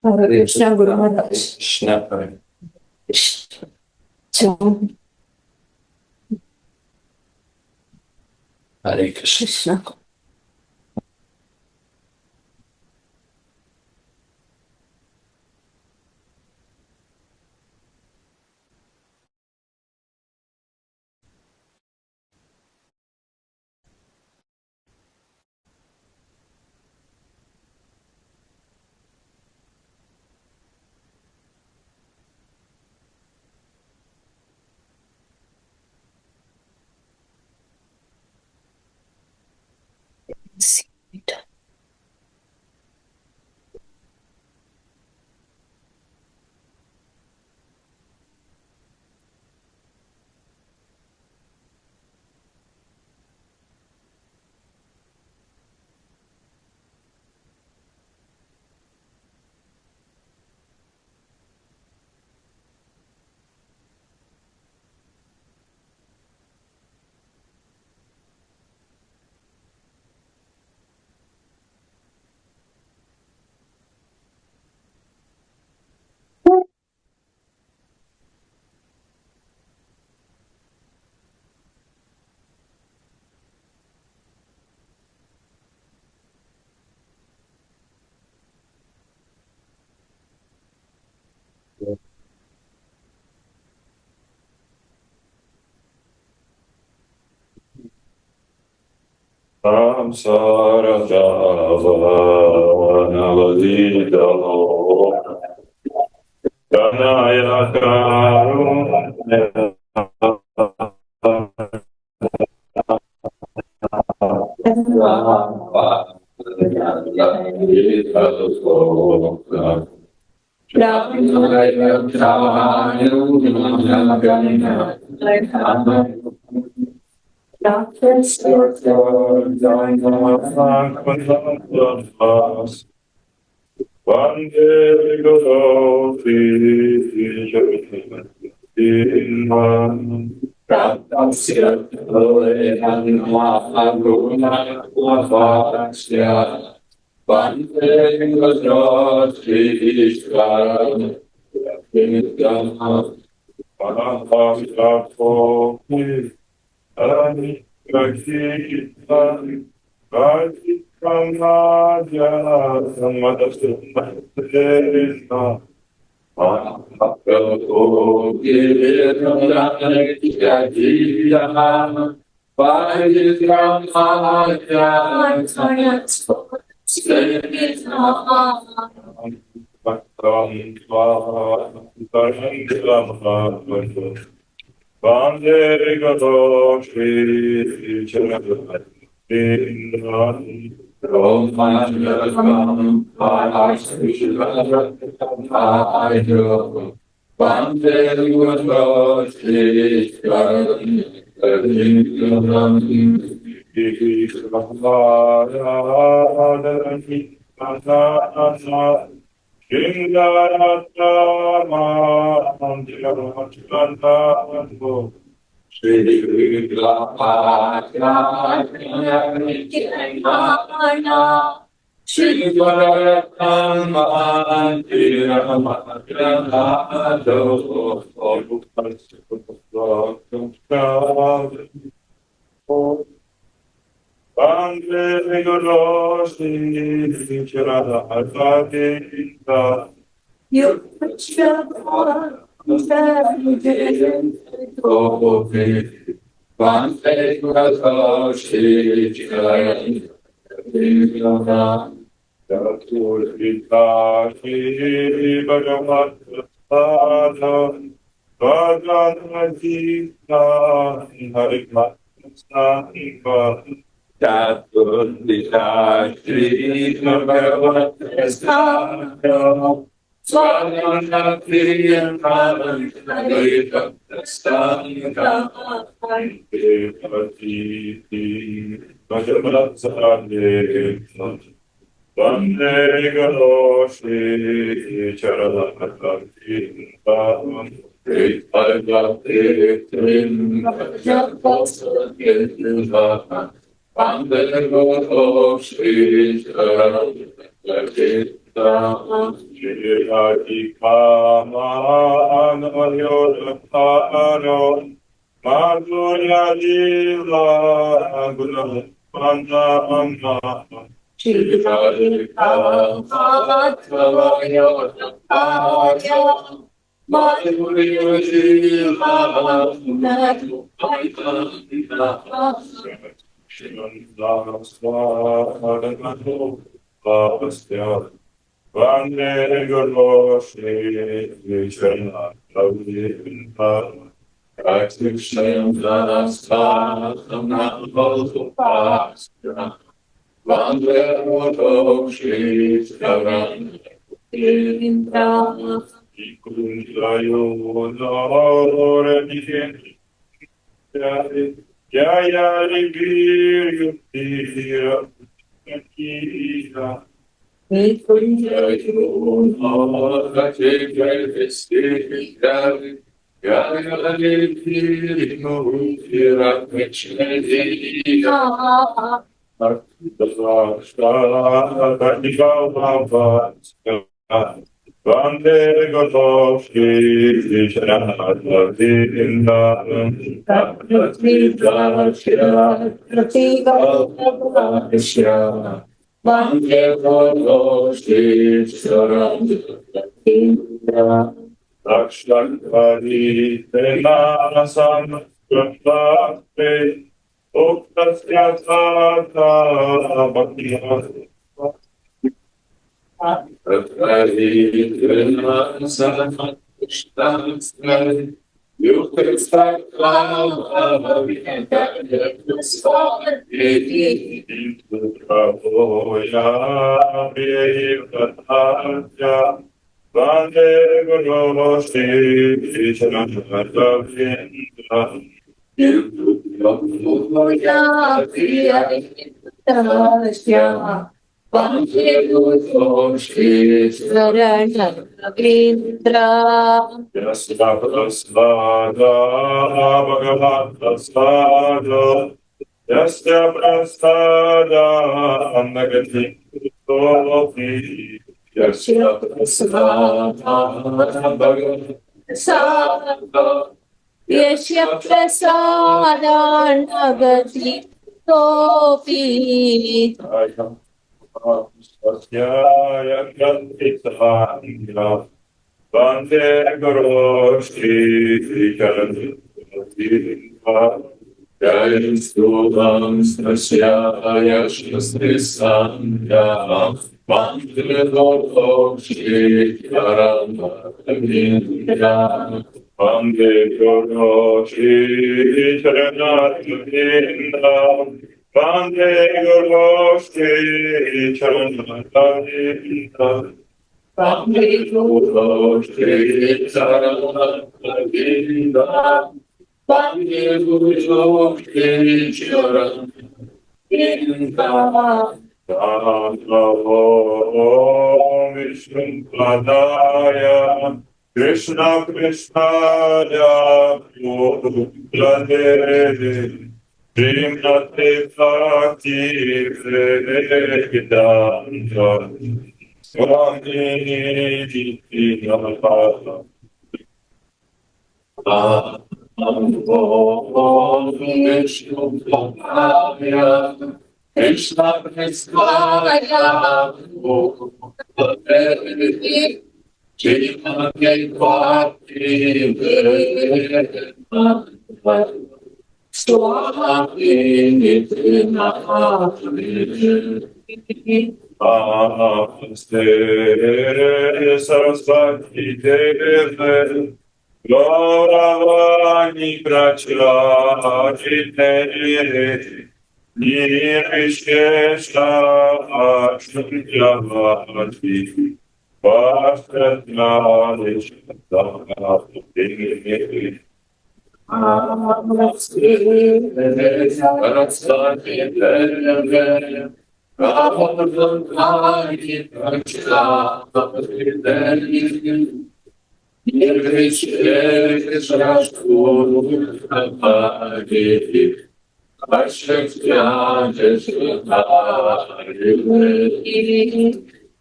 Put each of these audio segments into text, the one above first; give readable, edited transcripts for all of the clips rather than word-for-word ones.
Hare Krishna, Guru Maharaj. Krishna. So, Hare Krishna. Krishna. See it. Samsara Navadidalo Ganaya Karunya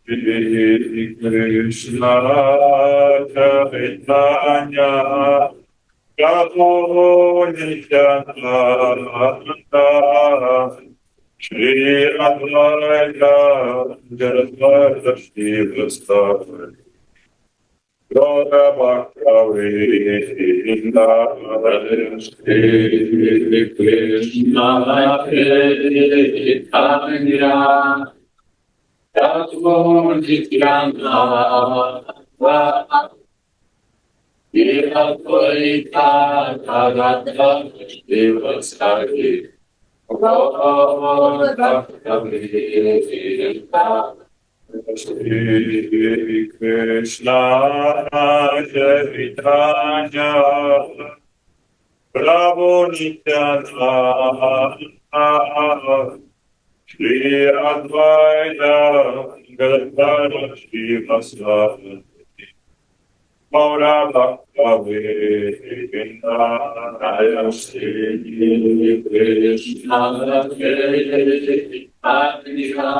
Shri Krishna Chaitanya Prabhu Nityananda Shri Advaita Gadadvara Shri Vasta Gaura Bhaktavi Shri Krishna Chaitanya Prabhu Nityananda Advaita Gadadvara Shri Vasta Shri Krishna Chaitanya Prabhu Nityananda Shri Advaita Gadadvara Shri Vasta Gaura Bhaktavi Shri Krishna Chaitanya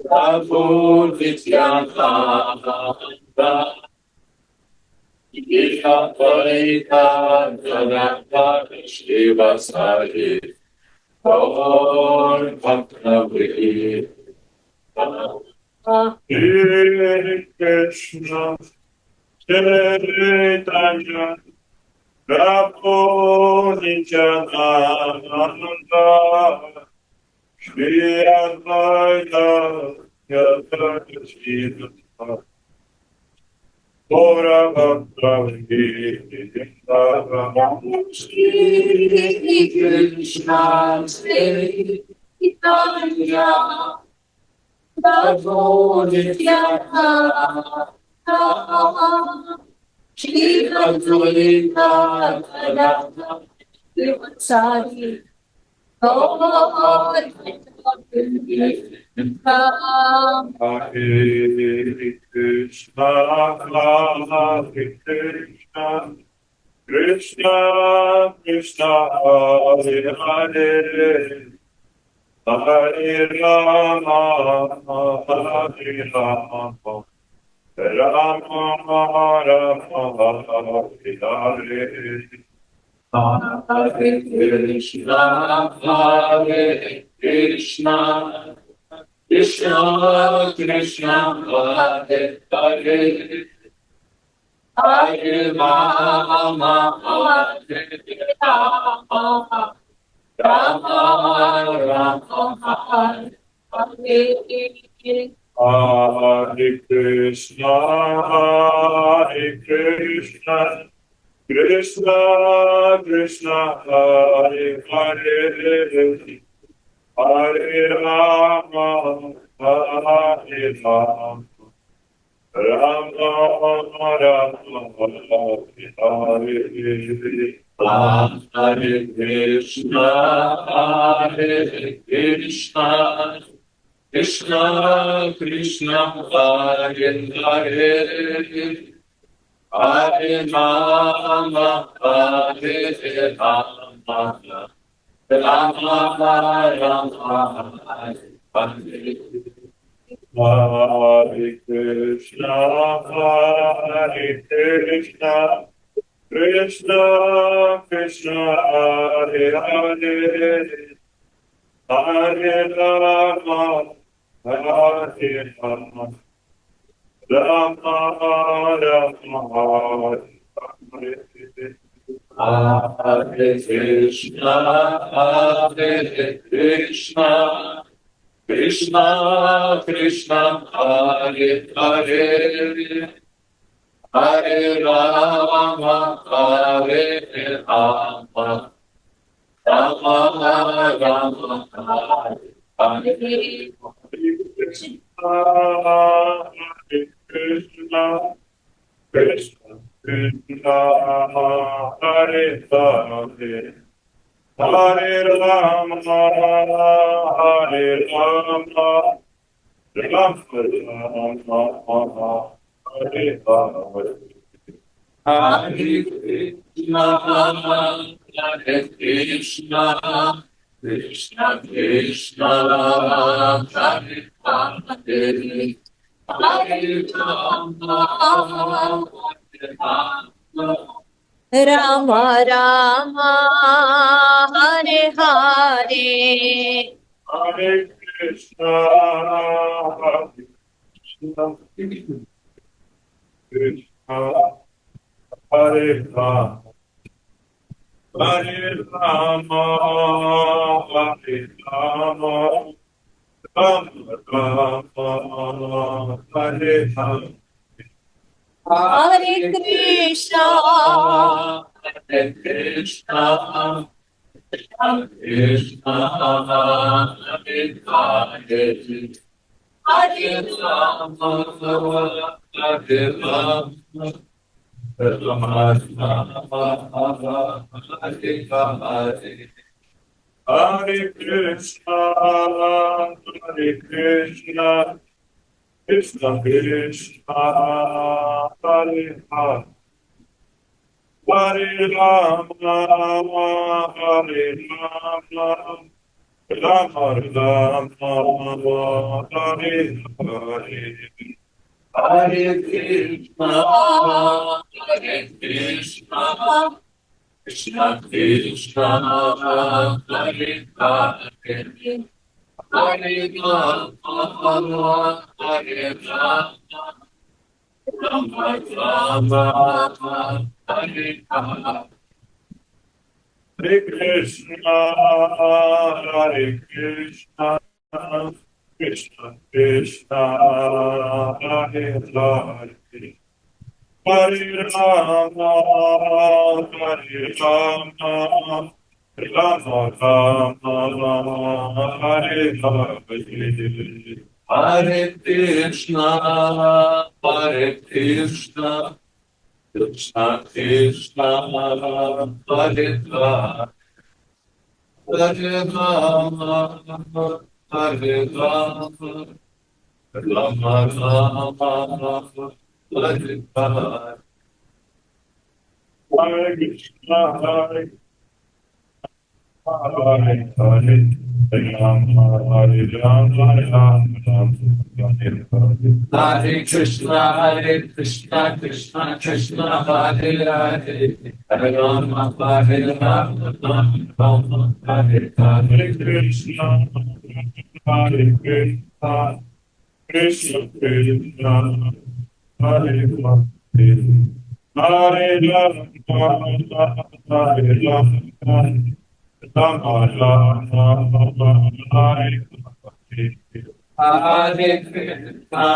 Prabhu Nityananda Advaita Gadadvara Shri Vasta Gaura Bhaktavi Shri Krishna Chaitanya Prabhu Nityananda Shri Advaita Gadadvara Shri Vasta Gaura Bhaktavi Shri Krishna Chaitanya Prabhu Nityananda Shri Advaita Gadadvara Shri Hare Krishna, Hare Krishna, Krishna Krishna, Hare Hare, Hare Rama, Hare Rama, Rama Rama, Hare Hare. Hare Krishna, Hare Krishna, Krishna Krishna, Hare Hare, Hare Rama, Hare Rama, Rama Rama, Hare Hare. Hare Krishna, Hare Krishna, Krishna Krishna, Hare Hare, Hare Rama, Hare Rama, Rama Rama, Hare Hare. Hare Krishna, Hare Krishna, Krishna Krishna, Hare Hare, Hare Rama, Hare Rama, Rama Rama, Hare Hare Krishna, Hare Krishna, Krishna Krishna, Hare Hare, Hare Rama, Hare Rama, Rama Rama, Hare Hare. Hare Krishna, Hare Krishna, Krishna Krishna, Hare Hare, Hare Rama, Hare Rama, Rama Rama, Hare Krishna, Hare Krishna, Krishna Krishna, Hare Hare, Hare Rama, Hare Rama, Rama Rama, Hare Hare. Hare Krishna, Hare Krishna, Krishna Krishna, Hare Rama Rama Hare Hare Hare Krishna, Krishna Krishna, Hare Rama, Hare Rama, Hare Rama, Rama Rama, Hare Hare. Hare Krishna Hare Krishna, Krishna, Hare Hare, Hare Rama, Hare Rama, Rama Rama, Hare Hare. Hare Krishna, Hare Krishna, Krishna Krishna, Hare Hare, Hare Rama, Hare Rama, Rama Rama, Hare Hare. Hare Krishna, Hare Krishna, Krishna Krishna, Hare Hare, Hare Rama, Hare Rama, Rama Rama, Hare Hare. Hare Krishna, Hare Krishna, Krishna Krishna, Hare Hare, Hare Rama, Hare Rama, Rama Rama, Hare Hare. Hare Krishna, Hare Krishna, Krishna Krishna, Hare Hare, Hare Rama, Hare Rama, Rama Rama, Hare Hare. Hare Krishna, Hare Hare Hare, Rama, Hare Rama, Rama Rama, Hare Hare. Hare Krishna, Krishna Krishna, Hare Hare, Hare Rama, Hare Rama, Rama Hare Hare. Hare Krishna, Hare Krishna, Krishna Krishna, Hare Hare, Hare Rama, Hare Rama, Rama Rama, Hare Hare. Hare Krishna,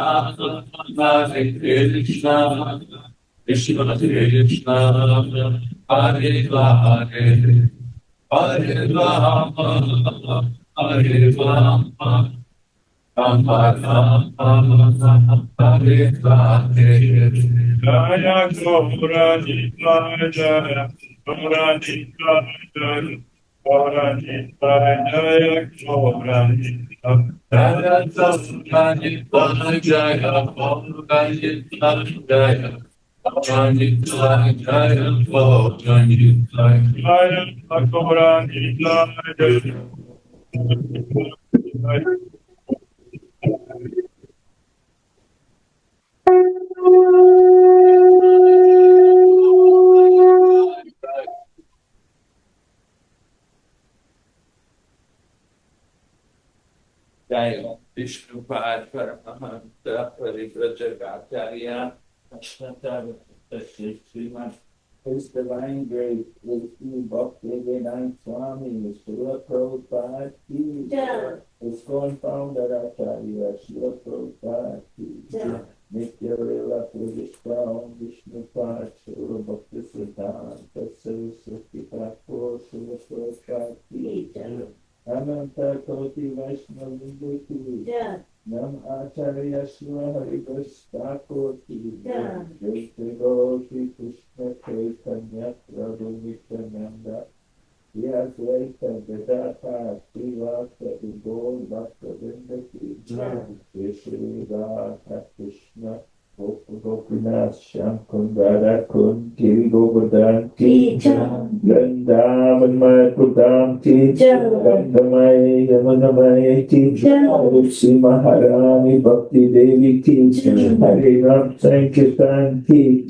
Hare Krishna, Krishna Krishna, Hare Hare, Hare Rama, Hare Rama, Rama Rama, Hare Hare. Jaya Gaurajita Jaya, Gaurajita Jaya, Gaurajita Jaya, Gaurajita. Jaya Gaurajita Jaya, Gaurajita Jaya, Gaurajita Jaya, Gaurajita. Jaya Gaurajita Jaya. Jai Vishnupada Paramahamsa Parivrajagacharya Ashtatara Sriman. His Divine Grace with you, Bhaktivedanta Swami, Srila Prabhupada Ki Jai. His Founder Acharya Srila Prabhupada Ki Jai. Nitya Lila Purishta Om Vishnu Pad Srila Bhakti Siddhanta Saraswati Thakur Srila Prabhupada Ki Jai. Ananta Koti Vaishnava Ki Jai. Nam Acharya Srila Haridas Thakur Ki Jai. Jai Shri Krishna Chaitanya Prabhu Nityananda. Yadvaita Vedanta Srivasa Gaur Bhakta Vrinda Ki Jai. Jai Shri Radha Krishna Gopinath Shankun Radha Kun Giri Govardhan Ki Vrindavan Mayapurdam Ki Gandhamaya Yamunamaya Ki Tulsi Maharani Bhakti Devi Ki Hare Ram Sankirtan Ki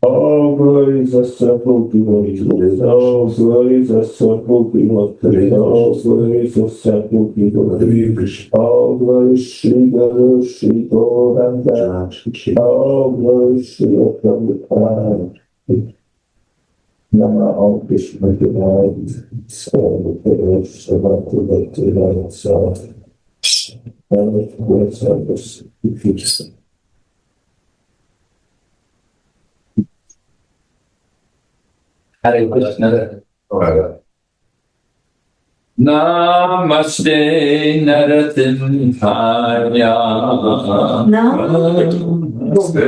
all glories are simple devotees. All glories are simple devotees. All glories are simple devotees. All glories Shri Guru Shri Gauranga. All glories Shri Prabhupada. Nama Om Krishna Devaya. Sarvapura Sarvapura Devaya Sarvapura. Sarvapura Sarvapura. Hare Krishna. Namaste Narasimhaya. Namaste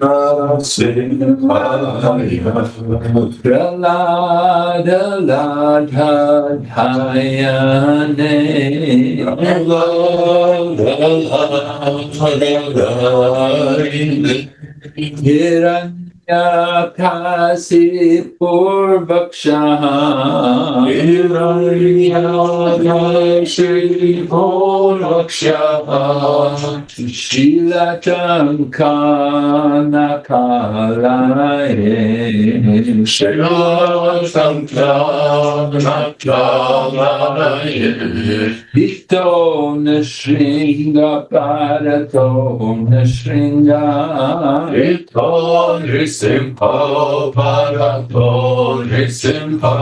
Narasimhaya. Pralada Ladhayane. Hiranyakasipurvakshaha. Hiranyakasipurvakshaha. Shilatankanakalaye. Shilatankanakalaye. Hito Nashringa Parato Nashringa. Hito Nrisimha Parato Nrisimha.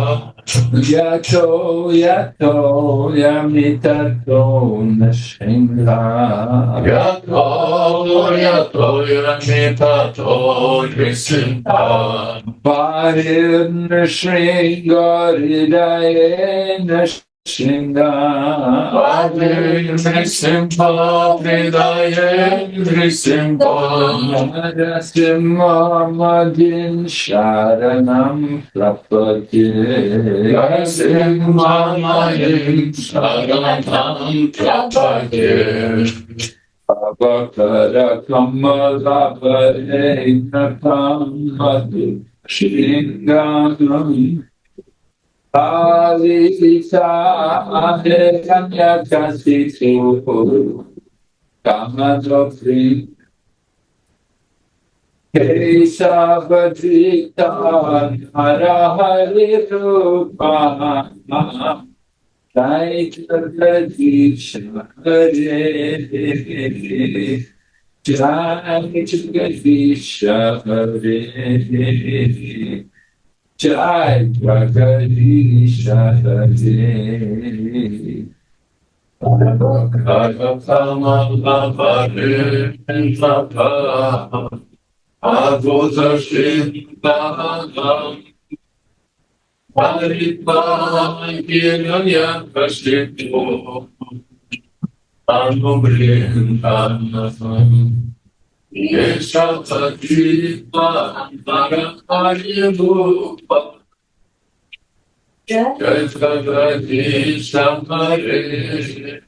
Yato Yato Yamitato Nashringa. Yato Yato Yamitato Nrisimha. Parir Nashringa Hridaye Nashringa. Nrisimha Hridaye Nrisimha. Narasimhamadin Sharanam Prapati. Narasimhamadin Sharanam Prapati. Abakara Kamala Parena Kamadi Shringanam. Alisa Adekanyakasitu Kamadopri Kesavadrita Narahari Rupa Jaigadisha Hare Jaigadisha Hare Jai Jagadeesha Hare. Karakamalabharinvapa Avudashindaham Paripahiranyakashitu Anumrindanam Yeshavadripa Paraharirupa Jaigadisha Hare.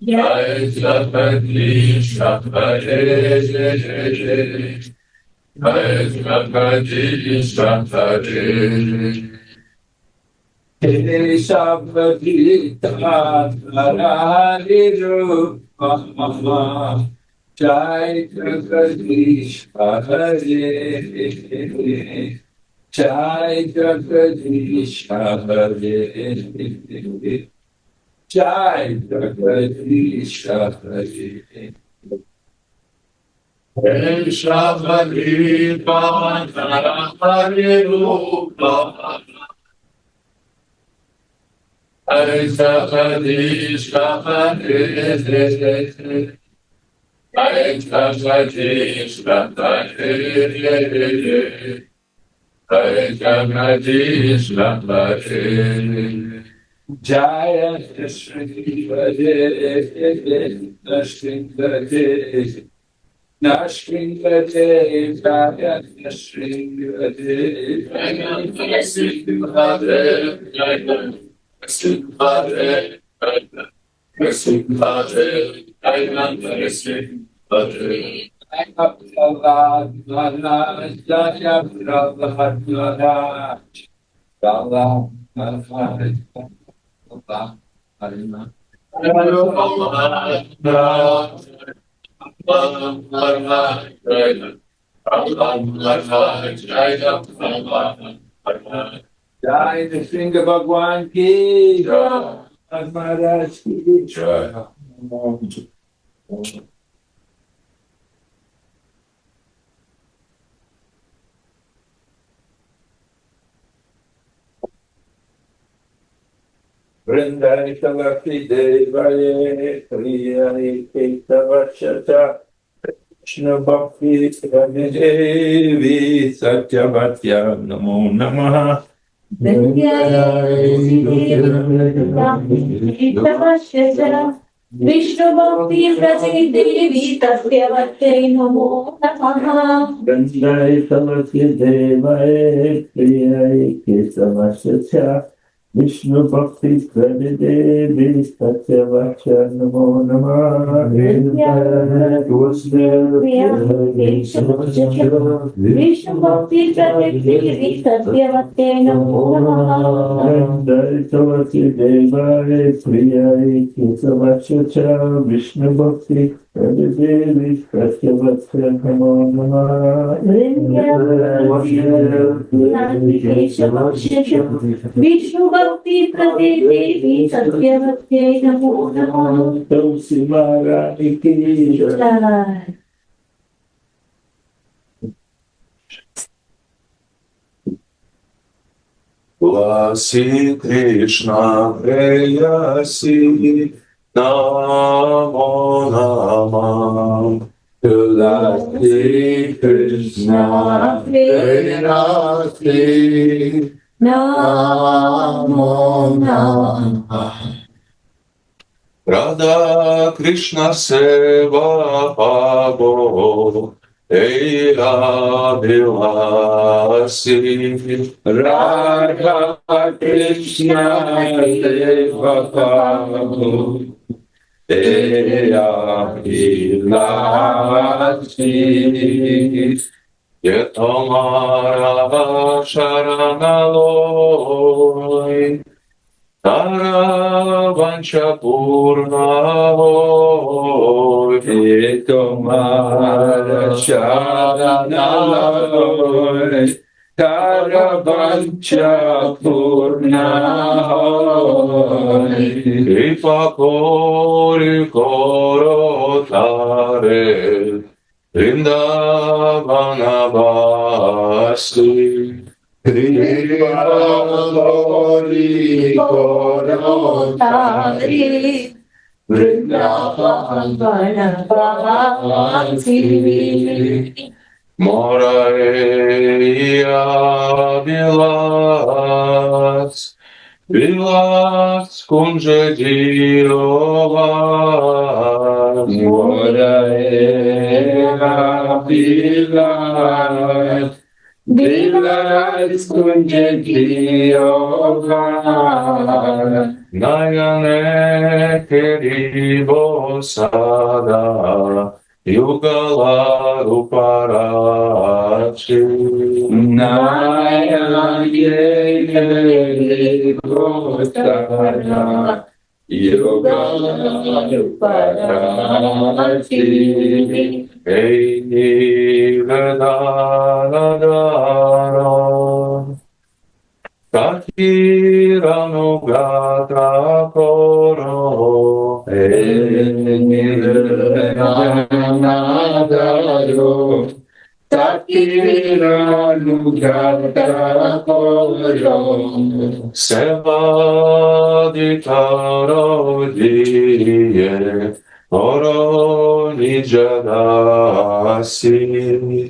Jaigadisha Hare. Jaigadisha Hare. Keshavadrita Paraharirupa Jaigadisha Hare. Jai Jagadisha Hare. Jai Jagadisha Hare. Keshavadripa Paraharirupa Jaigadisha Hare. Jaigadisha Hare. Jaigadisha Hare. Jaya Shri Hare. Nashringade Nashringade Jaya Nashringade Nashringade Nashringade Nashringade Nashringade Jai Nrsimha Bhagwan ki Jai, Maharaj ki Jai. Vrindai Kalaki Devaye Priyai Ketavachata Krishna Bhakti Devi Satyavatya Namo Namaha. Vishnu Bhakti Prati Devi Tasyavate Namo Namaha. Vrindai Kalaki Devaye Priyai Ketavachata Vishnu Bhakti Devi Satyavacha Namo Namaha. Vishnu Bhakti Prati Devi Satyavate Namo Namaha. Daitavati Devaya Priyai Kesavacha Vishnu Bhakti Devi Satyavacha Namo Namaha. Vishnu Bhakti Prati Devi Satyavate Namo Namaha. Tulsi Maharani ki Jai. Tulsi Krishna Preyasi Namo Namah. Tulsi Krishna Preyasi Namo Namah. Radha Krishna Seva Pavo Eila Vilasi. Radha Krishna Seva Pavo Eila Vilasi. Yetomara Sharanaloy Taravancha Purna Tomara Sharanaloy Taravancha Purna Kripa Kori Korotare Vrindavanavasi. Kripa Kori Korotare Vrindavanavasi. Moraria Vilas Vilas Kunja Dirovas. Moraria Vilas Vilas Kunja Dirovas. Nayane Keribo Sada Yugala Ruparachi. Nayane Keribo Sada Yugala Ruparachi. Ei Vedana Takirano Gata Koro Enirvanadaro Takirano Gata Koro Sevaditaro Diye Oro Nijadasi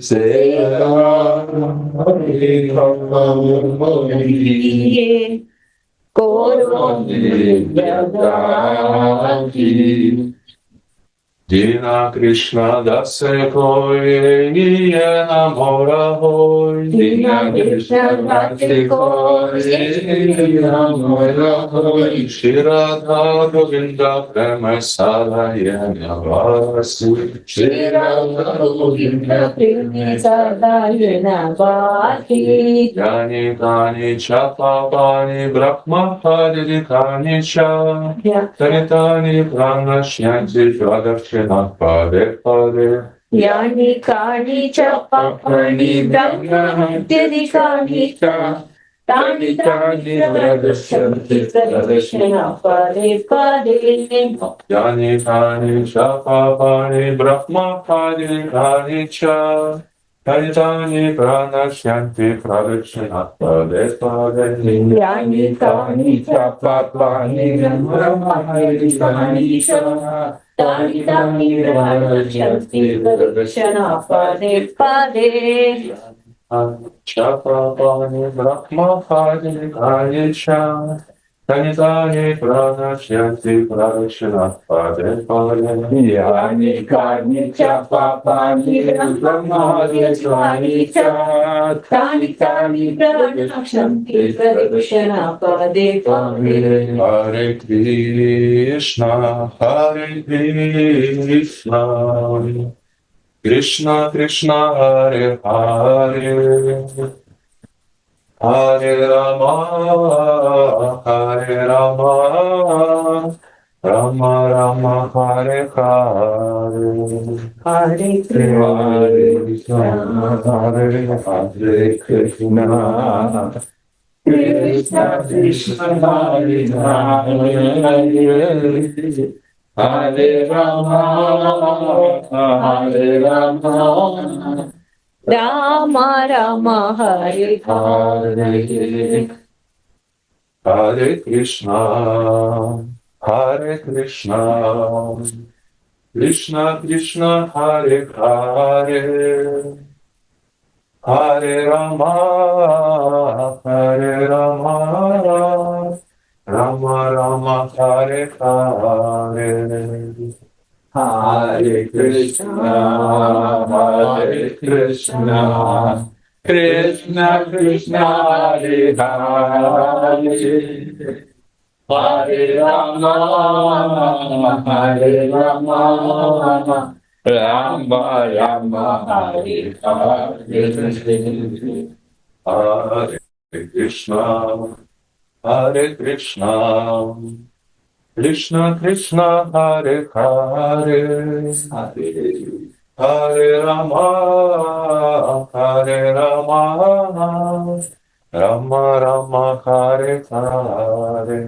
Sevaditaro Koro Nijadasi Dina Krishna dase koi, enamora hoi. Dina Krishna dase koi, enamora hoi. Shirada Govinda prema salayana vasi. Shirada Govinda prema salayana vasi. Yani kani cha papani brahma padidikani cha. Tanitani pranashyanti pradakshina pade pade. Yani kani cha papani brahma padidikani cha. Tani tani pradakshyanti pradakshina pade pade. Yani kani cha papani brahma padidikani cha. Tanitani pranashyanti pradakshina pade pade. Yani kani cha papani brahma padidikani cha. Tani tani pranashyanti pradakshina pade pade. Chapapani Brahma Padini Cha Tanitani Pranashyanti Pradakshina Pade Pade. Yani Kani Chapapani Brahma Padini Cha Tani tani pranashyanti pradakshina pade pade. Hare Krishna, Hare Krishna, Krishna Krishna, Hare Hare, Hare Rama, Hare Rama, Rama Rama, Hare Hare. Hare Krishna, Hare Krishna, Krishna Krishna, Hare Rama, Hare Rama, Rama Rama Hare Hare Hare Krishna, Hare Krishna, Krishna Krishna, Hare Hare, Hare Rama, Hare Rama, Rama Rama, Hare Hare. Hare Krishna, Hare Krishna, Krishna Krishna, Hare Hare, Hare Rama, Hare Rama, Rama Rama, Hare Hare. Hare Krishna, Hare Krishna, Krishna Krishna, Hare Hare, Hare Rama, Hare Rama, Rama Rama, Hare Hare.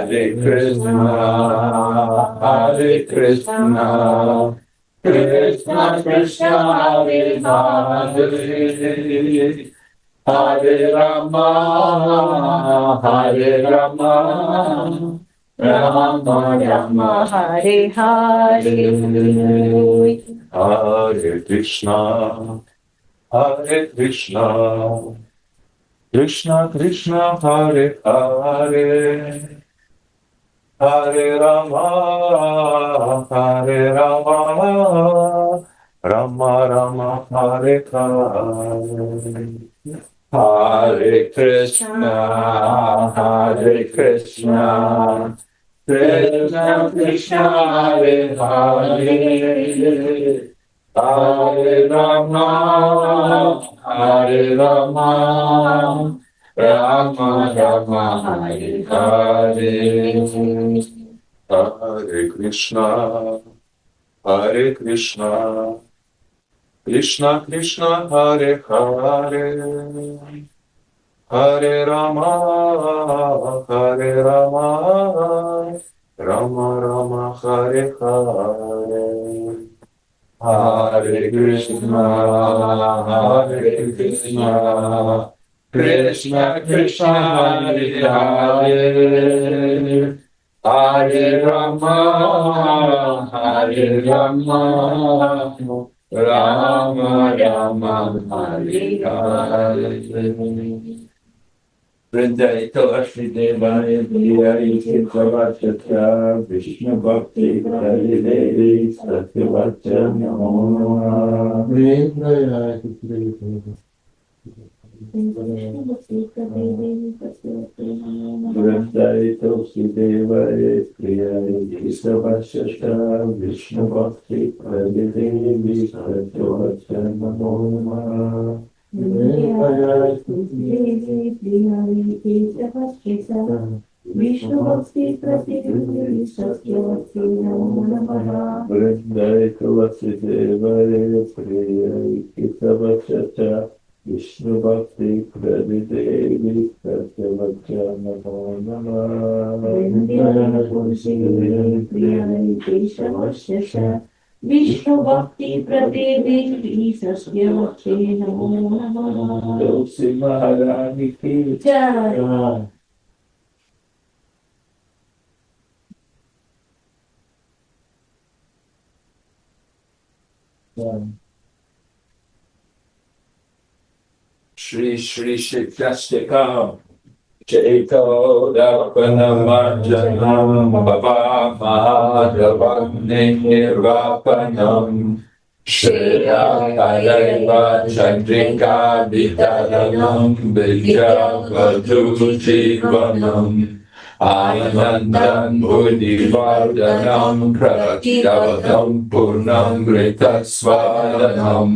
Hare Krishna, Hare Krishna, Krishna Krishna, Hare Hare, Hare Rama, Hare Rama, Rama Rama, Hare Hare. Hare Krishna, Hare Krishna, Krishna Krishna, Hare Hare, Hare Rama, Hare Rama, Rama Rama, Hare Hare. Hare Krishna, Hare Krishna, Krishna Krishna, Hare Hare, Hare Rama, Hare Rama, Rama Rama, Hare Hare. Hare Krishna, Hare Krishna, Krishna Krishna, Hare Hare, Hare Rama, Hare Rama, Rama Rama, Hare Hare. Hare Krishna, Hare Krishna, Krishna Krishna, Hare Hare, Hare Rama, Hare Rama, Rama Rama, Hare Hare. Vrindayita Lakshmi Devaya Diyai Kitavachatra Vishnu Bhakti Hari Devi Satyavacha Namo Vrindayita Lakshmi Devaya Diyai Kitavachatra Vishnu Bhakti Hari Devi Satyavacha Namo Vishnu Vrindayita Vasudevaya Priya Kitavachata Vishnu Bhakti Pradidevi Satyavacha Namo Vishnu Bhakti Pradevi Sasyavate Namo Namaha. Tulsi Maharani Ki Jai. Shri Shri Shikshastikam Chaito Dapanamarjanam Baba Mahadavam Nirvapanam Shreya Karaiva Chandrika Vitaranam Bija Vadhu Jivanam Anandam Buddhivardhanam Pratyavadam Purnam Ritasvadanam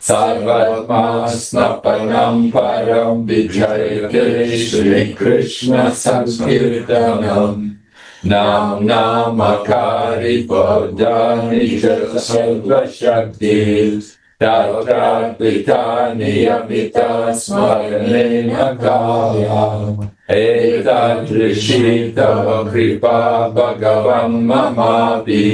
Sarvatmasnapanam Param Vijayate Shri Krishna Sankirtanam Nam Namakari Bodhani Sarva Shakti Tatra Pitani Amita Smarane Nakaya Etat Rishita Kripa Bhagavan Mamapi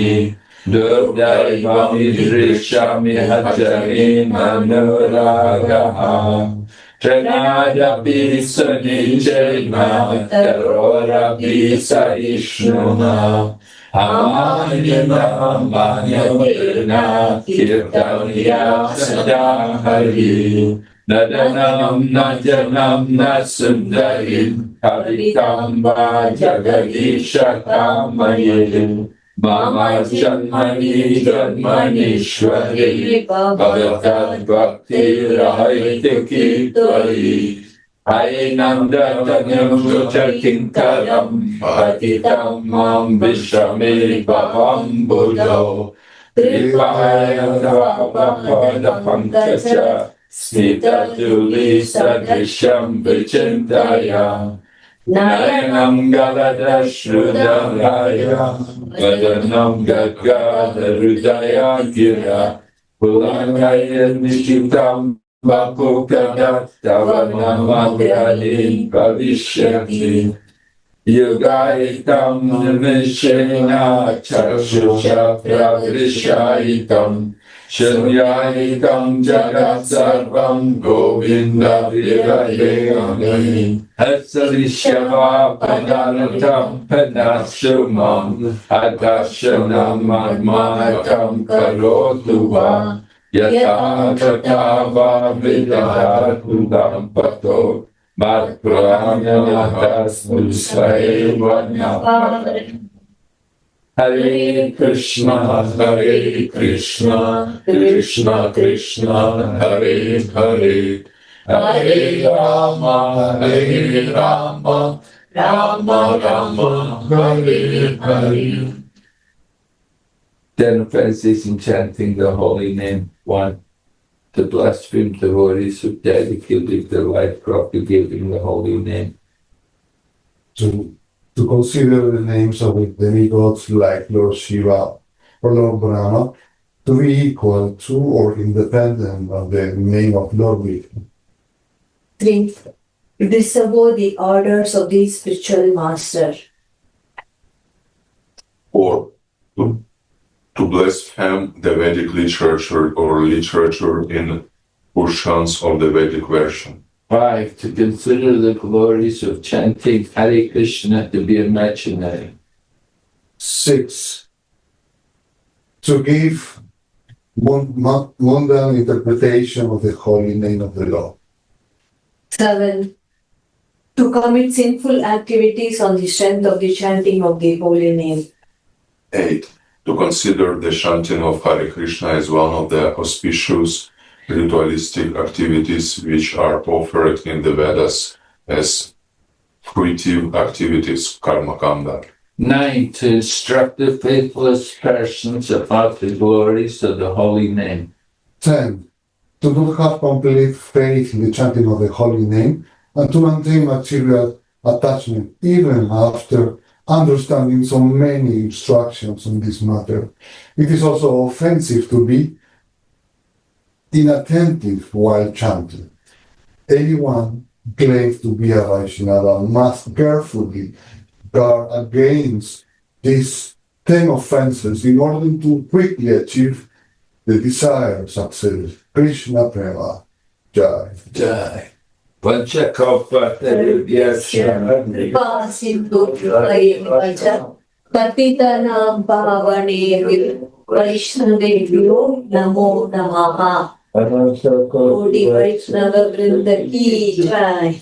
Durdaiva Idrishami Hajari Manuragaha Tranadapi Sanijena Tarorapi Saishnuna Amanina Manyamena Kirtaniya Sadahari Nadanam Najanam Nasundarim Havitam Vajagadisha Kamayim Mama Janmani Janmanishwari Bhavatad Bhakti Rahaitiki Tvai Ainanda Tanyam Jochakinkaram Patitam Mam Vishame Bhavam Buddho Tripayam Dvapada Pankacha Smita Juli Sadrisham Vichintaya Nayanam Galada Shrudaya Vadanam Gadgada Rudaya Gira Pulangaya Nishitam Bapukadat Tavanam Adrani Pavishyati Yugaitam Nimishena Chakshusha Pravrishaitam Shanyaitam Jagat Sarvam Govinda Virayami Hasarishyava Padanatam Padashumam Adashanam Admatam Karotuva Yata Tatava Vidahatu Dampato Madhuranatas Musayevanya Hare Krishna, Krishna Krishna, Hare Hare, Hare Rama, Rama Rama, Hare Hare. Then Francis chanting the holy name, one, to blaspheme devotees who dedicate their life propagating the holy name. To consider the names of the demigods like Lord Shiva or Lord Brahma to be equal to or independent of the name of Lord Vishnu. 3. Disavow the orders of the spiritual master. 4. To blaspheme the Vedic literature or literature in portions of the Vedic version. 5. To consider the glories of chanting Hare Krishna to be imaginary. 6. To give mundane interpretation of the holy name of the Lord. 7. to commit sinful activities on the strength of the chanting of the holy name. 8. To consider the chanting of Hare Krishna as one of the auspicious ritualistic activities which are offered in the Vedas as fruitive activities, karma kanda. 9. To instruct the faithless persons about the glories of the holy name. 10. To not have complete faith in the chanting of the holy name and to maintain material attachment even after understanding so many instructions on this matter. It is also offensive to be inattentive while chanting. Anyone who claims to be a Vaishnava must carefully guard against these 10 offenses in order to quickly achieve the desired success. Krishna Prema Jai. Jai. Panchakalpatarubhyascha Kripa Sindhu Vaja Patitanam Pavanebhyo Vaishnavebhyo Namo Namaha. Kodi Vaishnava Vrinda Ki Jai.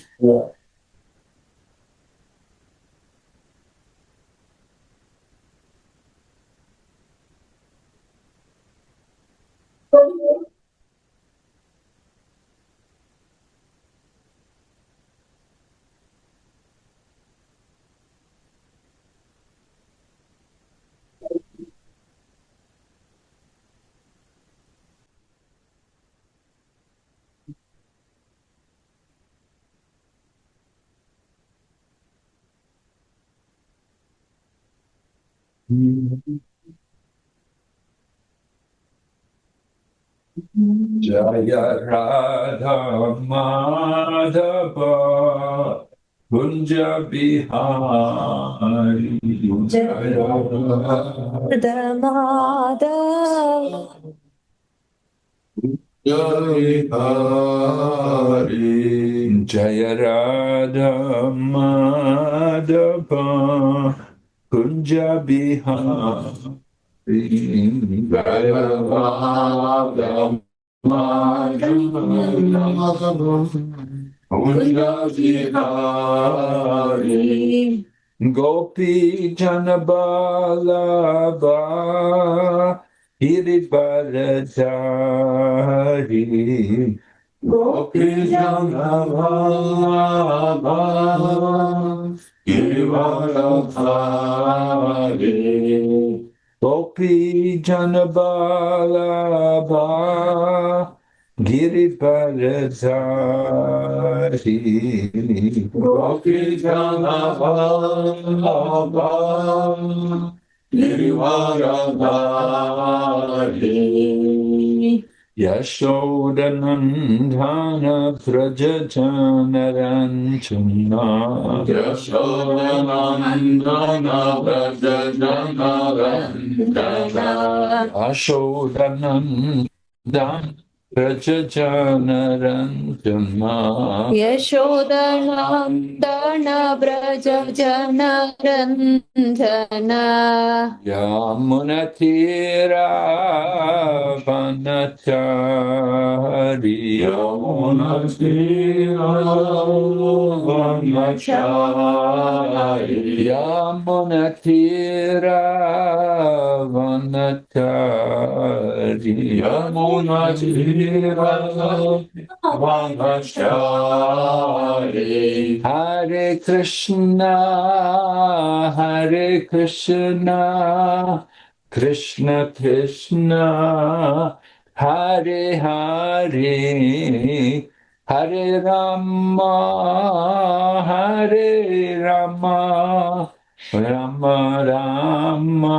Jaya Radha Madhava Kunja Bihari Jaya Radha Bihari Jaya Radha Madhava Kunja Bihari Jaya Radha Bihari Gopi Janabalaba Hiribaladari Gopi Janabalaba Hiribaladari Gopi Janabalaba Giribaladari Gopi Janabalaba Giribaladari Yashodanandana Prajajanaranchana Yashodanandana Prajajanaranchana Yashodanandana Prajajanaranchana Yashodanandana Braja Janarandana Yamunatira Vanachari Yamunatira Vanachari Yamunatira Vanachari Yamunatira Vanachari Hare Krishna Hare Krishna Krishna Krishna Hare Hare Hare Rama Hare Rama Rama Rama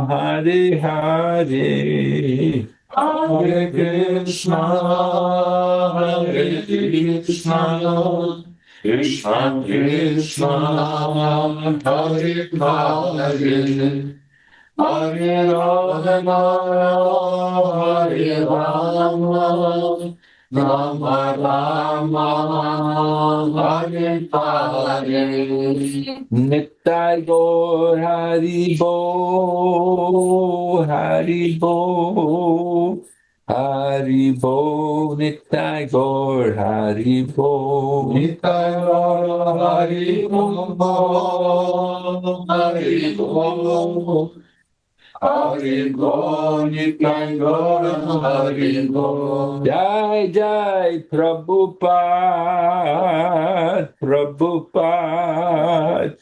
Hare Hare Hare Krishna Hare Krishna Krishna Krishna Hare Hare Hare Rama Hare Rama Rama Rama Hare Hare Nittai Gaur Hari Bo Hari Bo Haribo, Nitai Gaur, Haribo, Nitai Gaur, Haribo, Haribo, Haribo, Nitai Gaur, Haribo. Jai Jai Prabhupada, Prabhupada,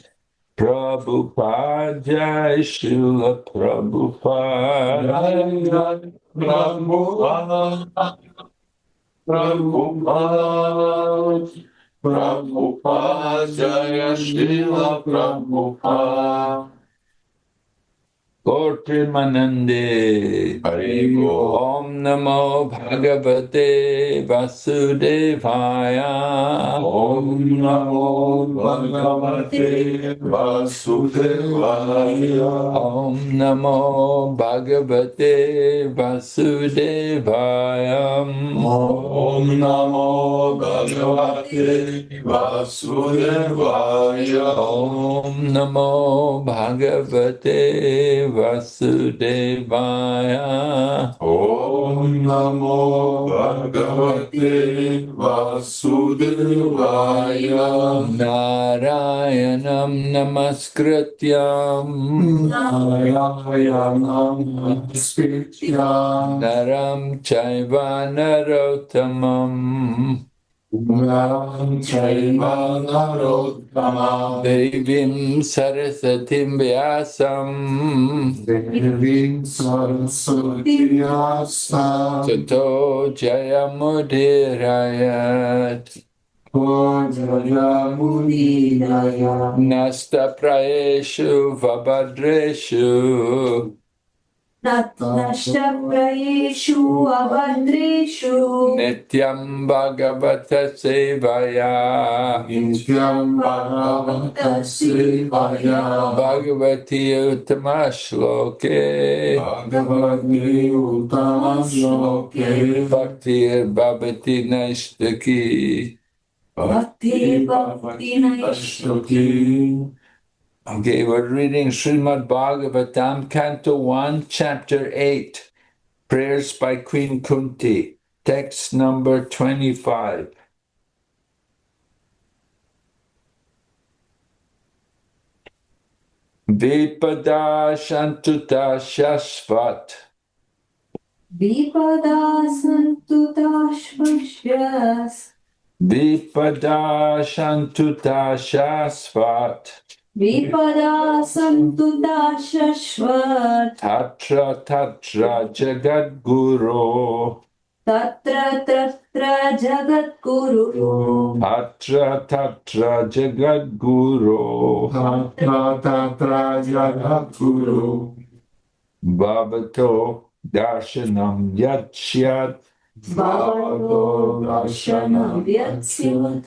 Prabhupada, Jai Srila Prabhupada, Jai Jai Prabhupada, Prabhupada, Prabhupada, Jai Srila Prabhupada. Manande. Haribo. Om Namo Bhagavate Vasudevaya. Om Namo Bhagavate Vasudevaya. Om Namo Bhagavate Vasudevaya. Om Namo Bhagavate Vasudevaya. Om Namo Bhagavate Vasudevaya. Om Namo Bhagavate Vasudevaya. Narayanam Namaskrityam Narayanam Namaskrityam Naram Chaiva Narottamam Naram Chaiva Narottamam Devim Sarasatim Vyasam Devim Saraswati Vyasam Tato Jayamudirayat Jayamudinaya Nasta Praeshu Vabhadreshu Nashtaprayeshu abhadreshu Nityam Bhagavata Sevaya Nityam Bhagavata Sevaya Bhagavati Uttama Shloke Bhagavati Uttama Shloke Bhaktir Bhavati Naishtaki. Bhakti Bhakti Ashtoki. Okay, we're reading Srimad Bhagavatam, Canto 1, Chapter 8, Prayers by Queen Kunti, text number 25. Vipada Shantuta Shashvat Vipada Santuta Shvashyas Vipada Shantuta Shashvat Vipada Santuta Shashvat Tatra Tatra Jagadguru Tatra Tatra Jagat Guru Tatra Tatra Jagadguru Tatra Tatra Jagadguru Bhavato Darshanam Yachyat Bhavato Darshanam Vyatsyat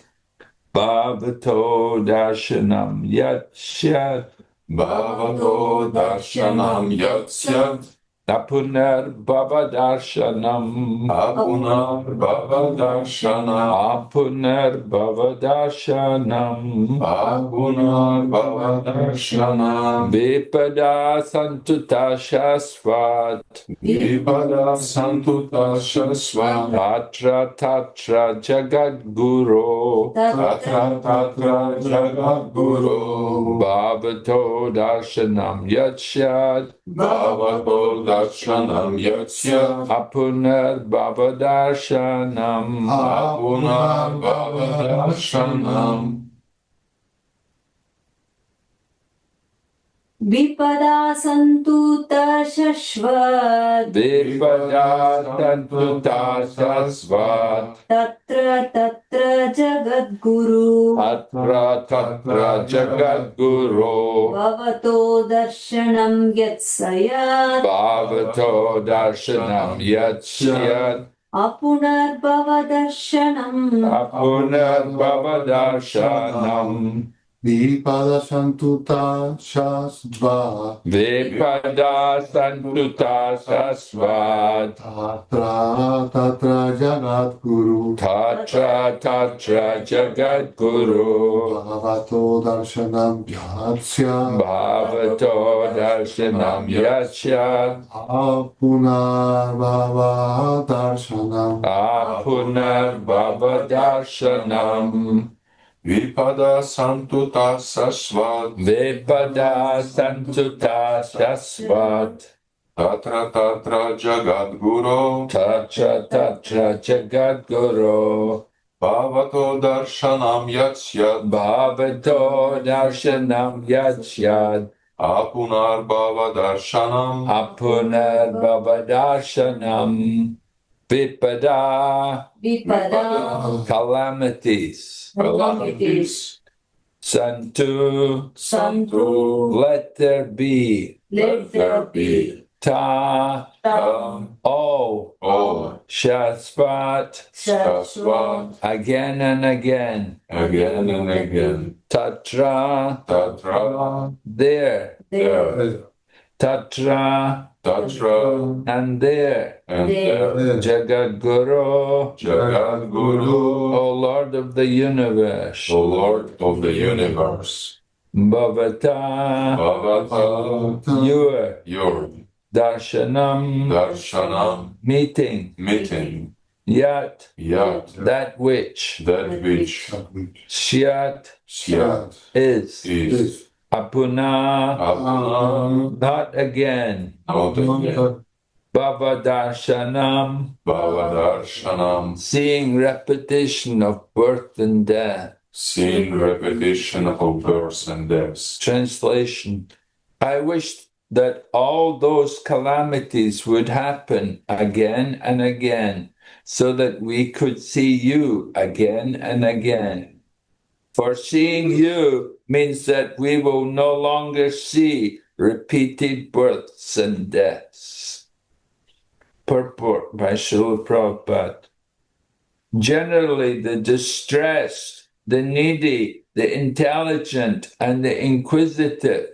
Bhavato Darshanam Yachyat Bhavato Darshanam Yatsyat Apunar Bhava Darshanam Apunar Bhava Darshanam Apunar Bhava Darshanam Apunar Bhava Darshanam Vipada Santuta Shasvat Vipada Santuta Shasvat Tatra Tatra Jagadguru Tatra Tatra Jagadguru Bhavato Darshanam Yachyat Bhavato Darshanam Yatsyat Apunar Bhava Darshanam Apunar Bhava Darshanam Vipada Santuta Shashvat Vipada Santuta Shasvat Tatra Tatra Jagat Guru Tatra Tatra Jagadguru Bhavato Darshanam Yatsayat Bhavato Darshanam Yachyat Apunar Bhava Darshanam Apunar Bhava Darshanam Vipada Santuta Shasva Vipada Santuta Sasvat Tatra Tatra Jagat Guru Tatra Tatra Jagat Guru Bhavato Darshanam Yatsya Bhavato Darshanam Yachya Apunar Bhava Darshanam Apunar Bhava Darshanam Vipada Santuta Sasvat Vipada Santuta Sasvat Tatra Tatra Jagat Guru Tatra Tatra Jagat Guru Bhavato Darshanam Yatsyat Bhavato Darshanam Yachyad Apunar Bhava Darshanam Apunar Bhava Darshanam Vipada Vipada calamities calamities Santu Santu let there be let there be Ta Tam O O Shaspat Shasvat again and again again and again. Tatra Tatra there there, Tatra Tatra and there and there. Jagat Guru Jagat Guru, O Lord of the universe O Lord of the universe. Bhavata Bhavata, your your Darshanam darshanam, meeting meeting, Yat yat, that which that which Shyat syat is is Apuna apana, not again not again. Bhavadarshanam Bhavadarshanam, seeing repetition of birth and death. seeing repetition of births and deaths. Translation I wish that all those calamities would happen again and again so that we could see you again and again. For seeing you means that we will no longer see repeated births and deaths. Purport by Srila Prabhupada. Generally, the distressed, the needy, the intelligent, and the inquisitive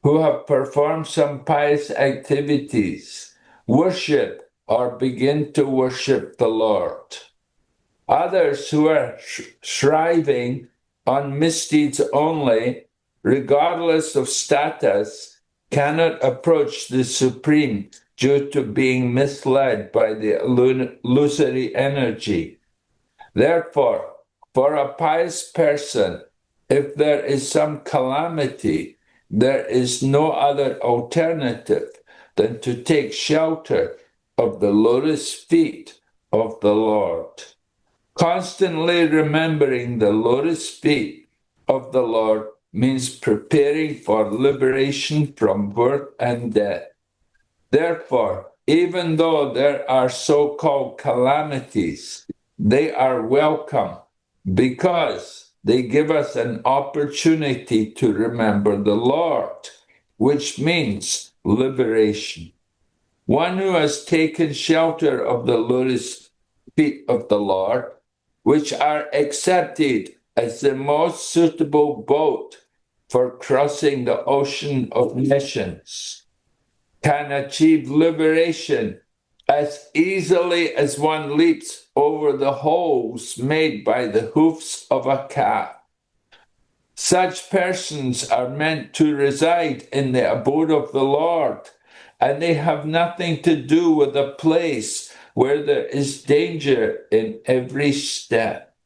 who have performed some pious activities worship or begin to worship the Lord. Others who are striving on misdeeds only, regardless of status, cannot approach the Supreme due to being misled by the illusory energy. Therefore, for a pious person, if there is some calamity, there is no other alternative than to take shelter of the lotus feet of the Lord. Constantly remembering the lotus feet of the Lord means preparing for liberation from birth and death. Therefore, even though there are so-called calamities, they are welcome because they give us an opportunity to remember the Lord, which means liberation. One who has taken shelter of the lotus feet of the Lord, which are accepted as the most suitable boat for crossing the ocean of nations, can achieve liberation as easily as one leaps over the holes made by the hoofs of a calf. Such persons are meant to reside in the abode of the Lord, and they have nothing to do with a place where there is danger in every step.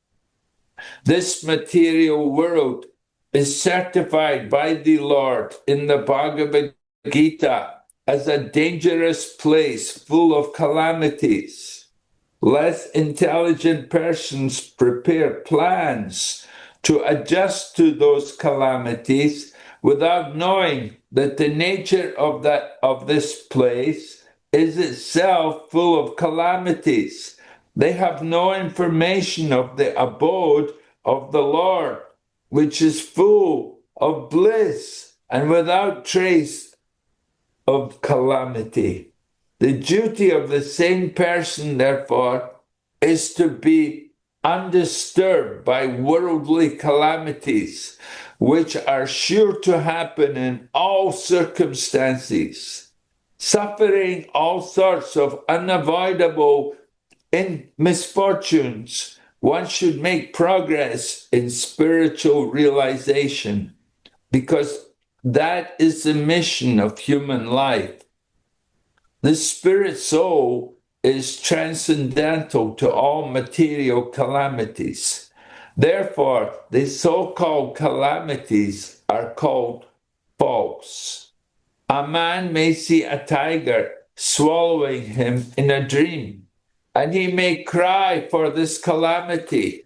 This material world is certified by the Lord in the Bhagavad Gita as a dangerous place full of calamities. Less intelligent persons prepare plans to adjust to those calamities without knowing that the nature of this place is itself full of calamities. They have no information of the abode of the Lord, which is full of bliss and without trace of calamity. The duty of the same person, therefore, is to be undisturbed by worldly calamities, which are sure to happen in all circumstances, suffering all sorts of unavoidable misfortunes, one should make progress in spiritual realization, because that is the mission of human life. The spirit soul is transcendental to all material calamities. Therefore, the so-called calamities are called false. A man may see a tiger swallowing him in a dream, and he may cry for this calamity.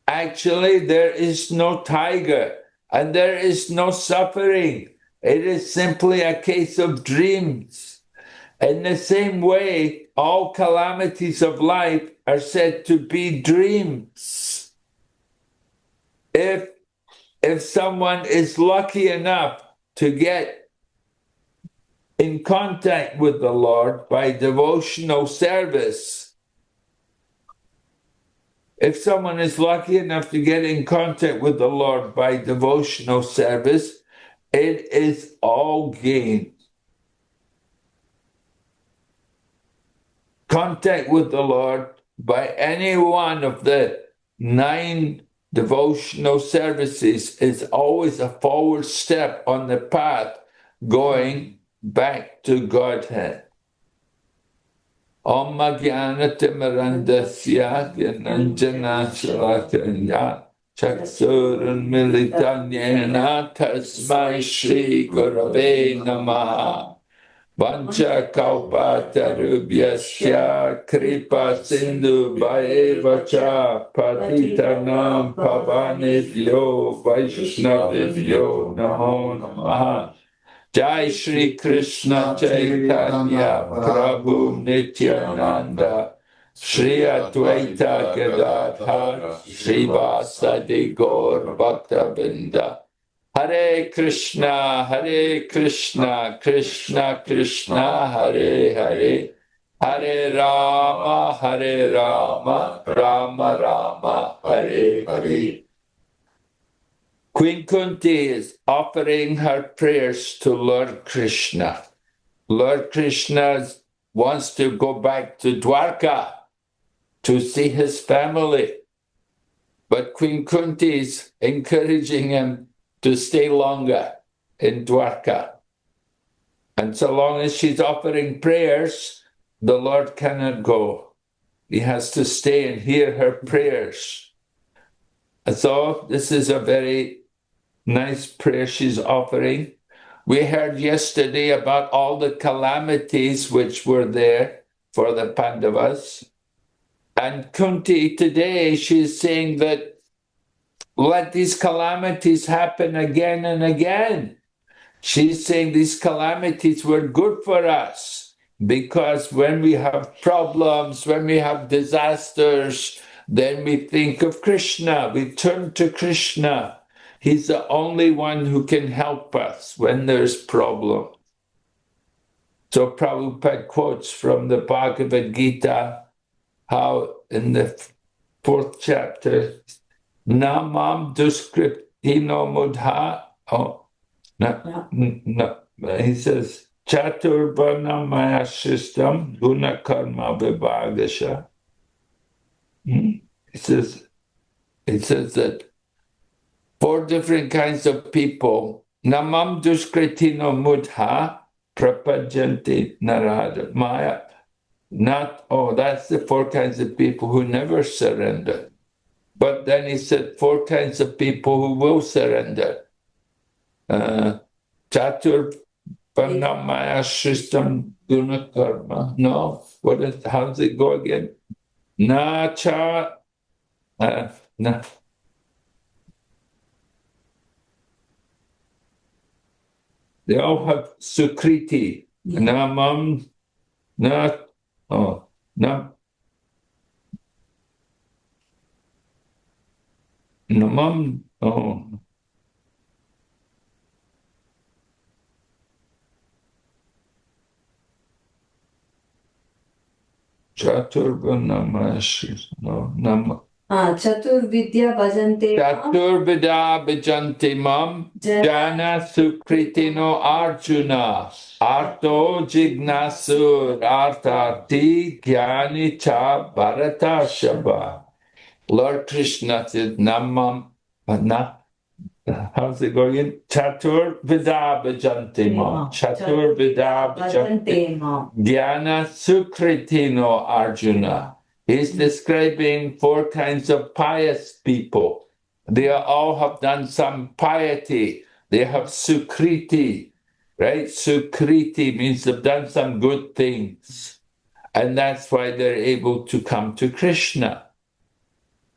Actually, there is no tiger, and there is no suffering. It is simply a case of dreams. In the same way, all calamities of life are said to be dreams. If someone is lucky enough to get in contact with the Lord by devotional service, if someone is lucky enough to get in contact with the Lord by devotional service, it is all gain. Contact with the Lord by any one of the 9 devotional services is always a forward step on the path going back to Godhead. Om Jnana-timirandasya Gyananjana Shalakaya Chaksurun Militanyena Tasmai Shri Gurave Namaha Vancha Kalpatarubhyasya Kripa Sindhu Bhaevacha Patitanam Pavanebhyo Vaishnavibhyo Namo Namaha. Jai Shri Krishna Chaitanya Prabhu Nityananda Shri Advaita Gadadhar Shri Vasadi Gaur Bhaktavinda. Hare Krishna, Krishna Krishna, Hare Hare, Hare Rama, Rama Rama, Hare Hare. Queen Kunti is offering her prayers to Lord Krishna. Lord Krishna wants to go back to Dwarka to see his family. But Queen Kunti is encouraging him to stay longer in Dwarka. And so long as she's offering prayers, the Lord cannot go. He has to stay and hear her prayers. And so this is a very nice prayer she's offering. We heard yesterday about all the calamities which were there for the Pandavas. And Kunti today, she's saying that let these calamities happen again and again. She's saying these calamities were good for us because when we have problems, when we have disasters, then we think of Krishna. We turn to Krishna. He's the only one who can help us when there's problem. So Prabhupada quotes from the Bhagavad Gita how in the 4th chapter, Namam Duskriptino Mudha. He says, Chaturvanamaya System Guna Karma Vibhagasha. It says that 4 different kinds of people, Namam Duskritino Mudha Prapajanti Narada Maya. That's the 4 kinds of people who never surrender. But then he said 4 kinds of people who will surrender. Chatur Panamaya System Guna Karma. No, how does it go again? Na cha na. They all have Sukriti. Namam na na namam Chaturvanamash. No, Chaturvidya bhajante mam. Chaturvida bhajanti mam jana sukritino arjuna arto jignasur artati jnani cha bharata shava. Lord Krishna said, Namam, how's it going in? Chatur Vida Bhajanti Mam. Chatur Vida Bhajanti Mam. Dhyana Sukritino Arjuna. He's describing 4 kinds of pious people. They all have done some piety. They have Sukriti, right? Sukriti means they've done some good things. And that's why they're able to come to Krishna.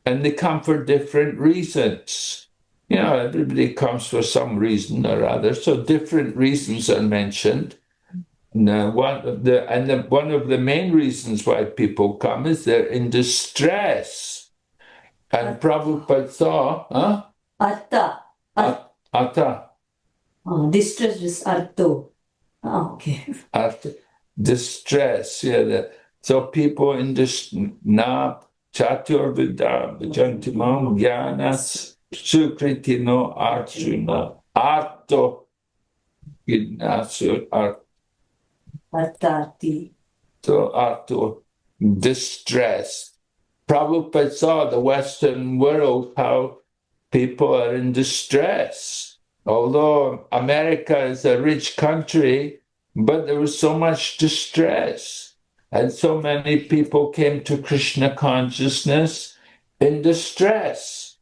And they come for different reasons. You know, everybody comes for some reason or other. So different reasons are mentioned. Now, one of the main reasons why people come is they're in distress. And Prabhupada saw, Atta. Atta. Distress is artho. Okay. After distress, yeah. So people in this na chatur vidya vijantimam jnanas sukritino arjuna arto gidnasur Artati. so arto distress. Prabhupada saw the Western world how people are in distress. Although America is a rich country, but there was so much distress. And so many people came to Krishna consciousness in distress.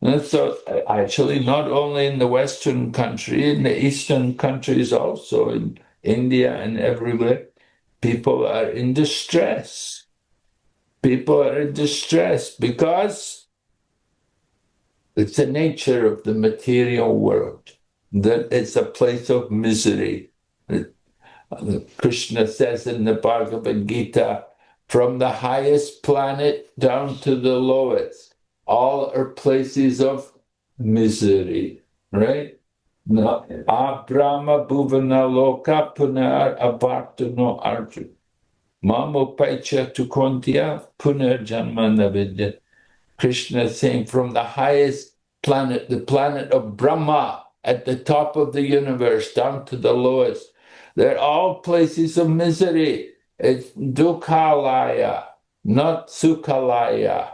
And so actually not only in the Western country, in the Eastern countries also, in India and everywhere, people are in distress. People are in distress because it's the nature of the material world, that it's a place of misery. Krishna says in the Bhagavad Gita, from the highest planet down to the lowest, all are places of misery, right? Abrahma bhuvana loka punar avartano arjuna. Mamo paicha tukontya punar janmana vidya. Krishna is saying from the highest planet, the planet of Brahma, at the top of the universe, down to the lowest. They're all places of misery. It's dukhalaya, not sukhalaya.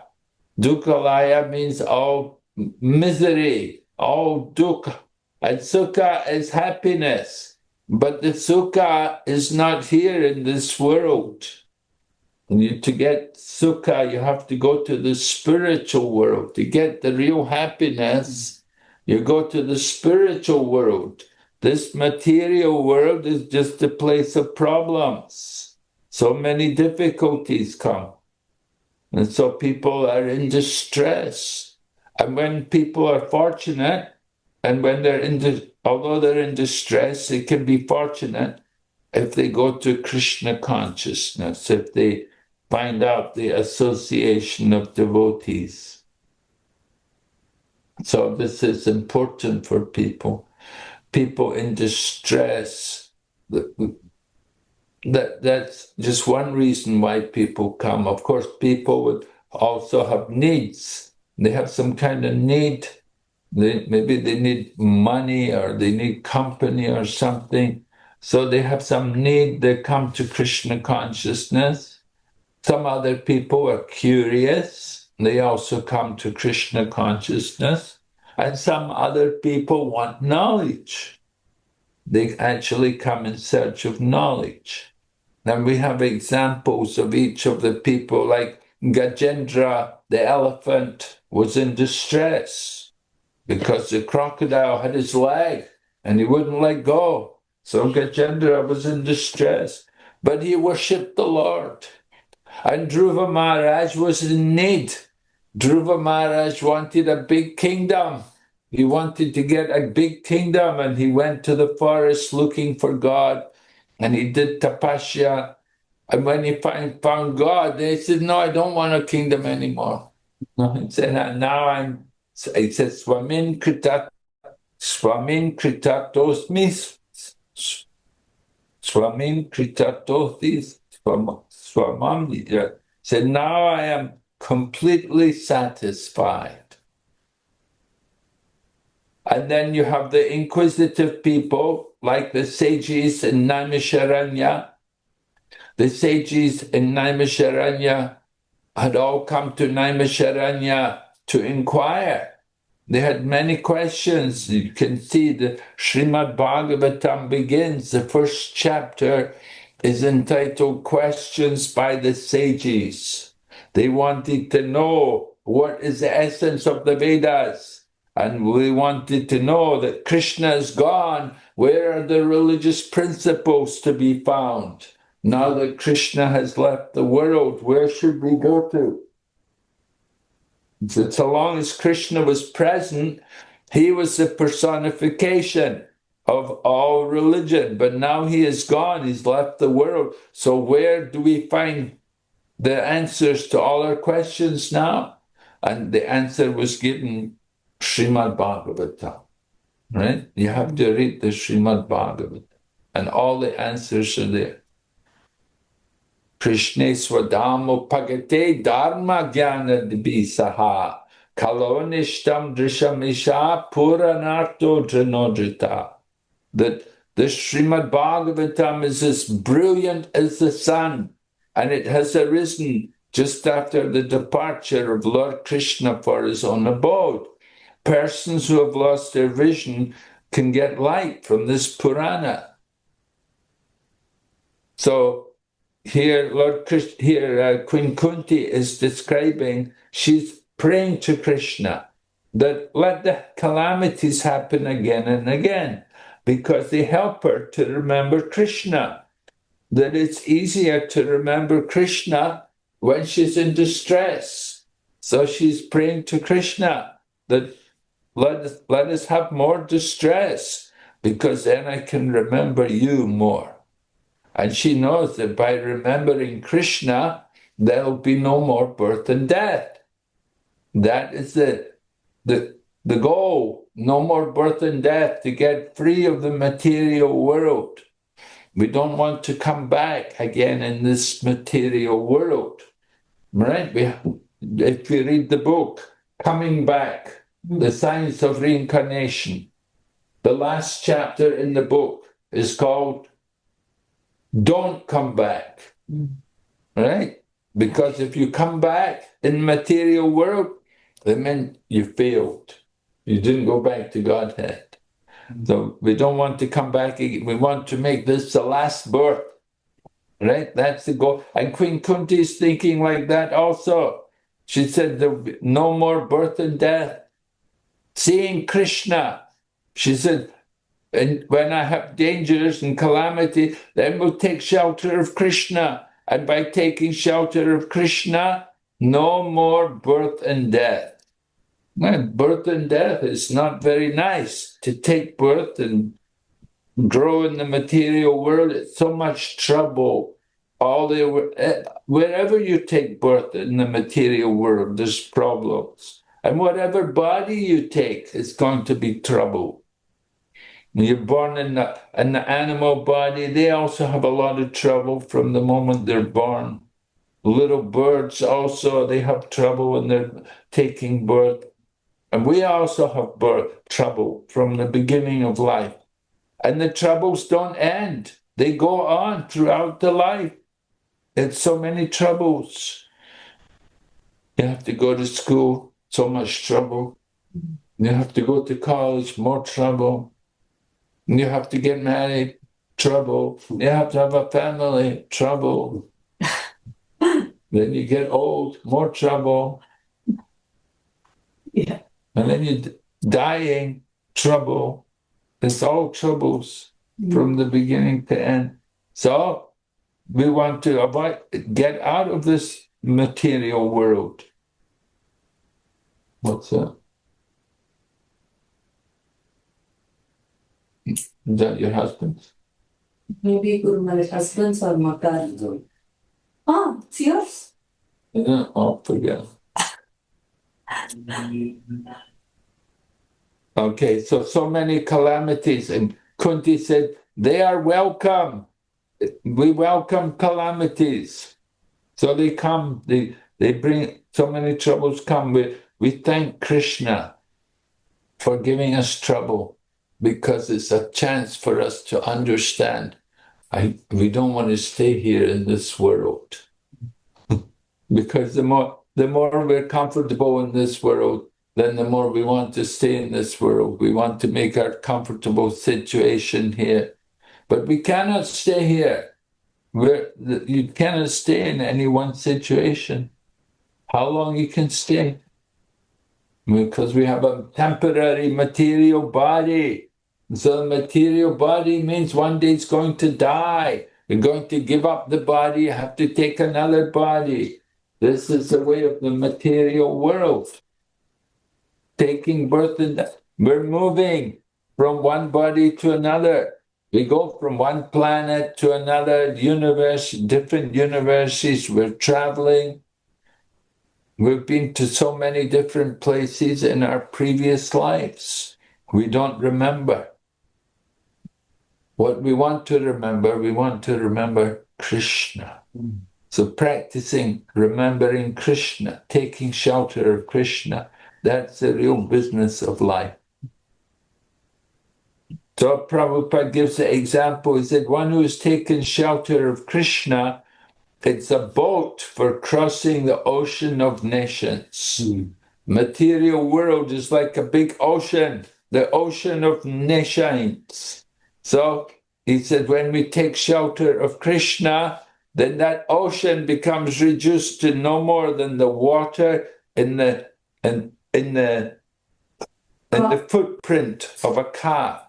Dukhalaya means all misery, all dukkha. And sukha is happiness. But the sukha is not here in this world. To get sukha, you have to go to the spiritual world. To get the real happiness, you go to the spiritual world. This material world is just a place of problems. So many difficulties come. And so people are in distress. And when people are fortunate, and when although they're in distress, they can be fortunate if they go to Krishna consciousness, if they find out the association of devotees. So this is important for people. People in distress. That's just one reason why people come. Of course, people would also have needs. They have some kind of need. Maybe they need money or they need company or something. So they have some need. They come to Krishna consciousness. Some other people are curious. They also come to Krishna consciousness. And some other people want knowledge. They actually come in search of knowledge. And we have examples of each of the people, like Gajendra, the elephant, was in distress because the crocodile had his leg and he wouldn't let go. So Gajendra was in distress, but he worshipped the Lord. And Dhruva Maharaj was in need. Dhruva Maharaj wanted a big kingdom. He wanted to get a big kingdom, and he went to the forest looking for God, and he did tapasya. And when he found God, they said, no, I don't want a kingdom anymore. No, he said, he said, Swamin kritatosmi, Swamin kritatosmi, Swamam. He said, now I am completely satisfied. And then you have the inquisitive people, like the sages in Naimisharanya. The sages in Naimisharanya had all come to Naimisharanya to inquire. They had many questions. You can see the Srimad Bhagavatam begins. The first chapter is entitled Questions by the Sages. They wanted to know what is the essence of the Vedas. And we wanted to know that Krishna is gone. Where are the religious principles to be found? Now that Krishna has left the world, where should we go to? So long as Krishna was present, he was the personification of all religion. But now he is gone, he's left the world. So where do we find the answers to all our questions now? And the answer was given Srimad Bhagavatam, right? You have to read the Srimad Bhagavatam, and all the answers are there. Krishne swadamo pagate dharma jnana dibisaha kalonishtam drishamisha puranarto dranodrita. That the Srimad Bhagavatam is as brilliant as the sun, and it has arisen just after the departure of Lord Krishna for his own abode. Persons who have lost their vision can get light from this Purana. So here, Queen Kunti is describing, she's praying to Krishna that let the calamities happen again and again, because they help her to remember Krishna. That it's easier to remember Krishna when she's in distress. So she's praying to Krishna that let us have more distress, because then I can remember you more. And she knows that by remembering Krishna, there'll be no more birth and death. That is the goal. No more birth and death, to get free of the material world. We don't want to come back again in this material world. Right? If you read the book, Coming Back, The Science of Reincarnation, the last chapter in the book is called Don't Come Back. Right? Because if you come back in the material world, that meant you failed. You didn't go back to Godhead. So we don't want to come back again. We want to make this the last birth. Right? That's the goal. And Queen Kunti is thinking like that also. She said there'll be no more birth and death. Seeing Krishna, she said, and when I have dangers and calamity, then we'll take shelter of Krishna. And by taking shelter of Krishna, no more birth and death. Now, birth and death is not very nice. To take birth and grow in the material world, it's so much trouble. Wherever you take birth in the material world, there's problems. And whatever body you take is going to be trouble. You're born in the animal body, they also have a lot of trouble from the moment they're born. Little birds also, they have trouble when they're taking birth. And we also have trouble from the beginning of life. And the troubles don't end. They go on throughout the life. It's so many troubles. You have to go to school, so much trouble. You have to go to college, more trouble. You have to get married, trouble. You have to have a family, trouble. Then you get old, more trouble. Yeah. And then you're dying, trouble. It's all troubles from the beginning to end. So we want to get out of this material world. What's that? Is that your husband? Maybe Guru Maharaj husband's or Makar. Ah, it's yours? Yeah, oh, forget. Okay, so many calamities. And Kunti said, they are welcome. We welcome calamities. So they come, They bring so many troubles come. We thank Krishna for giving us trouble because it's a chance for us to understand. We don't want to stay here in this world because the more we're comfortable in this world, then the more we want to stay in this world. We want to make our comfortable situation here, but we cannot stay here. You cannot stay in any one situation. How long you can stay? Because we have a temporary material body. So the material body means one day it's going to die. You're going to give up the body, you have to take another body. This is the way of the material world. Taking birth in that. We're moving from one body to another. We go from one planet to another universe, different universes. We're traveling. We've been to so many different places in our previous lives. We don't remember. What we want to remember Krishna. So practicing remembering Krishna, taking shelter of Krishna, that's the real business of life. So Prabhupada gives the example, he said, one who has taken shelter of Krishna, it's a boat for crossing the ocean of nations. Material world is like a big ocean, the ocean of nations. So he said, when we take shelter of Krishna, then that ocean becomes reduced to no more than the water in the footprint of a calf.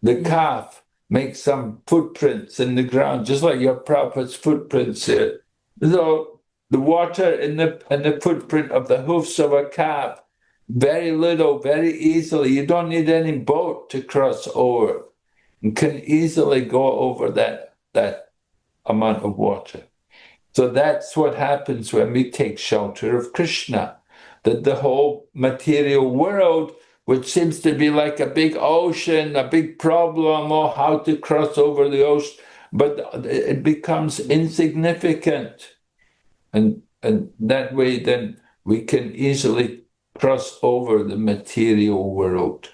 The calf makes some footprints in the ground, just like your Prabhupada's footprints here. So the water in the footprint of the hoofs of a calf, very little, very easily. You don't need any boat to cross over. You can easily go over that amount of water. So that's what happens when we take shelter of Krishna. That the whole material world, which seems to be like a big ocean, a big problem, or how to cross over the ocean, but it becomes insignificant. And that way, then we can easily cross over the material world.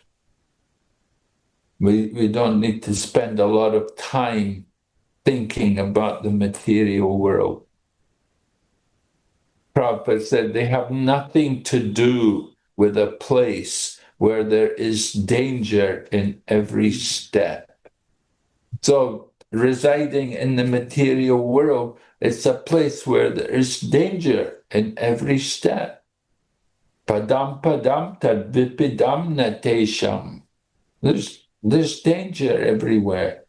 We don't need to spend a lot of time thinking about the material world. Prabhupada said they have nothing to do with a place where there is danger in every step. So residing in the material world, it's a place where there is danger in every step. Padam padam tad vipidam natesham. There's danger everywhere.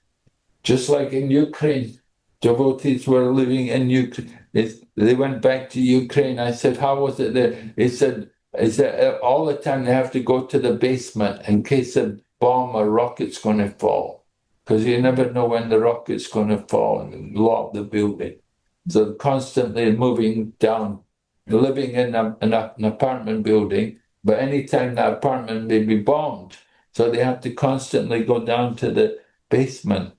Just like in Ukraine, devotees were living in Ukraine. They went back to Ukraine. I said, how was it there? He said, all the time they have to go to the basement in case a bomb or rocket's going to fall. Because you never know when the rocket's going to fall and blow up the building. So constantly moving down, living in an apartment building, but anytime the apartment may be bombed. So they have to constantly go down to the basement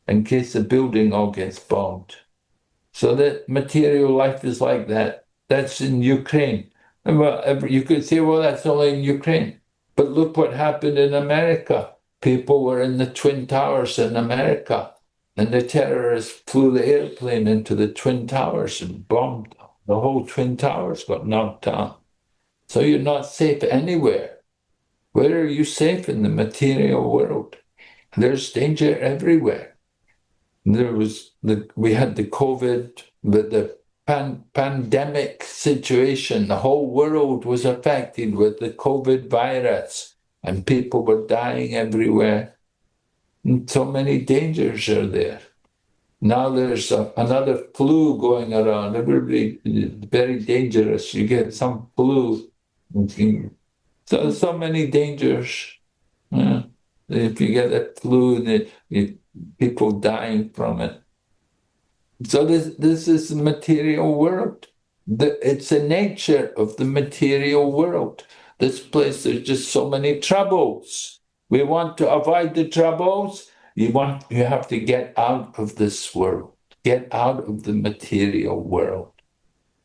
in case the building all gets bombed. So that material life is like that. That's in Ukraine. Well, you could say, well, that's only in Ukraine. But look what happened in America. People were in the Twin Towers in America, and the terrorists flew the airplane into the Twin Towers and bombed them. The whole Twin Towers got knocked down. So you're not safe anywhere. Where are you safe in the material world? There's danger everywhere. We had the COVID, the pandemic situation. The whole world was affected with the COVID virus, and people were dying everywhere. And so many dangers are there. Now there's another flu going around. Everybody very dangerous. You get some flu. So many dangers. Yeah. If you get a flu, people dying from it. So this is the material world. It's the nature of the material world. This place, there's just so many troubles. We want to avoid the troubles. You have to get out of this world. get out of the material world.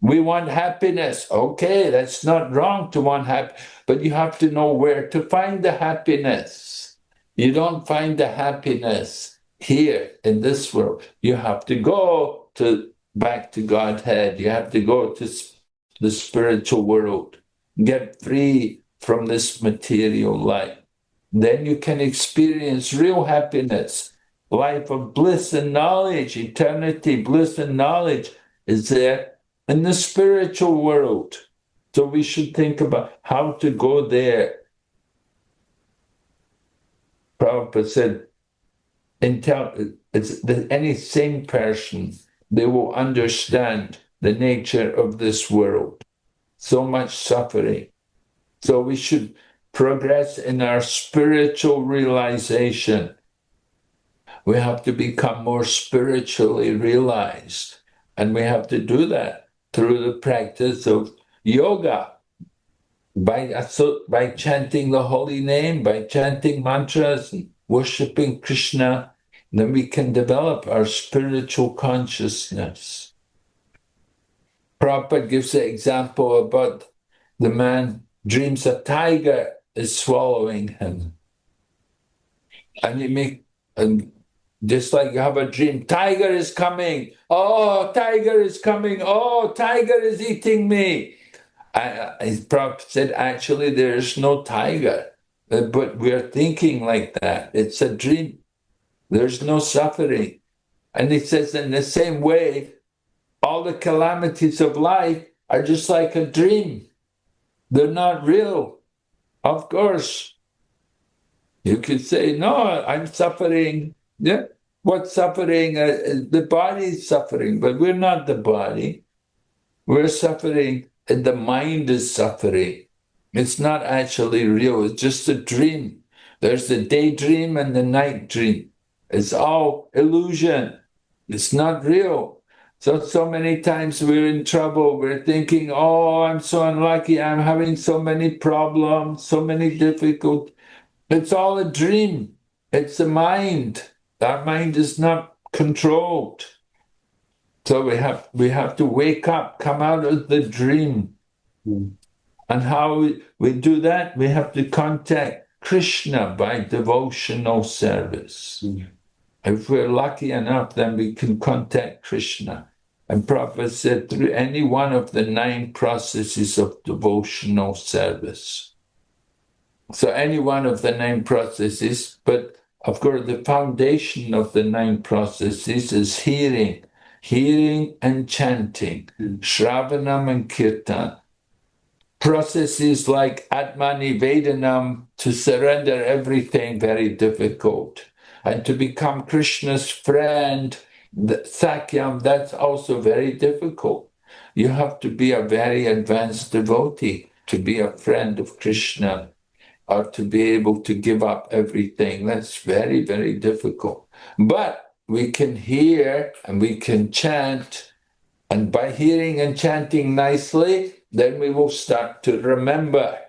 We want happiness. Okay, that's not wrong to want happiness, but you have to know where to find the happiness. You don't find the happiness here in this world. You have to go back to Godhead. You have to go to the spiritual world. Get free from this material life. Then you can experience real happiness, life of bliss and knowledge, eternity, bliss and knowledge is there in the spiritual world. So we should think about how to go there. Prabhupada said, any sane person, they will understand the nature of this world. So much suffering. So we should progress in our spiritual realization. We have to become more spiritually realized. And we have to do that through the practice of yoga, by chanting the holy name, by chanting mantras and worshiping Krishna. Then we can develop our spiritual consciousness. Prabhupada gives the example about the man dreams a tiger is swallowing him. And just like you have a dream, tiger is coming. Oh, tiger is coming. Oh, tiger is eating me. Prabhupada said, actually, there is no tiger. But we're thinking like that. It's a dream. There's no suffering. And he says, in the same way, all the calamities of life are just like a dream. They're not real. Of course. You could say, no, I'm suffering. Yeah. What's suffering? The body is suffering, but we're not the body. We're suffering, and the mind is suffering. It's not actually real. It's just a dream. There's the daydream and the night dream. It's all illusion. It's not real. So many times we're in trouble. We're thinking, oh, I'm so unlucky. I'm having so many problems, so many difficulties. It's all a dream. It's the mind. Our mind is not controlled. So we have to wake up, come out of the dream. And how we do that? We have to contact Krishna by devotional service. If we're lucky enough, then we can contact Krishna. And Prabhupada said, through any one of the 9 processes of devotional service. So any one of the 9 processes, but of course the foundation of the 9 processes is hearing and chanting, Shravanam and Kirtan. Processes like Atmanivedanam, to surrender everything, very difficult. And to become Krishna's friend, Sakyam, that's also very difficult. You have to be a very advanced devotee to be a friend of Krishna, or to be able to give up everything. That's very, very difficult. But we can hear and we can chant, and by hearing and chanting nicely, then we will start to remember.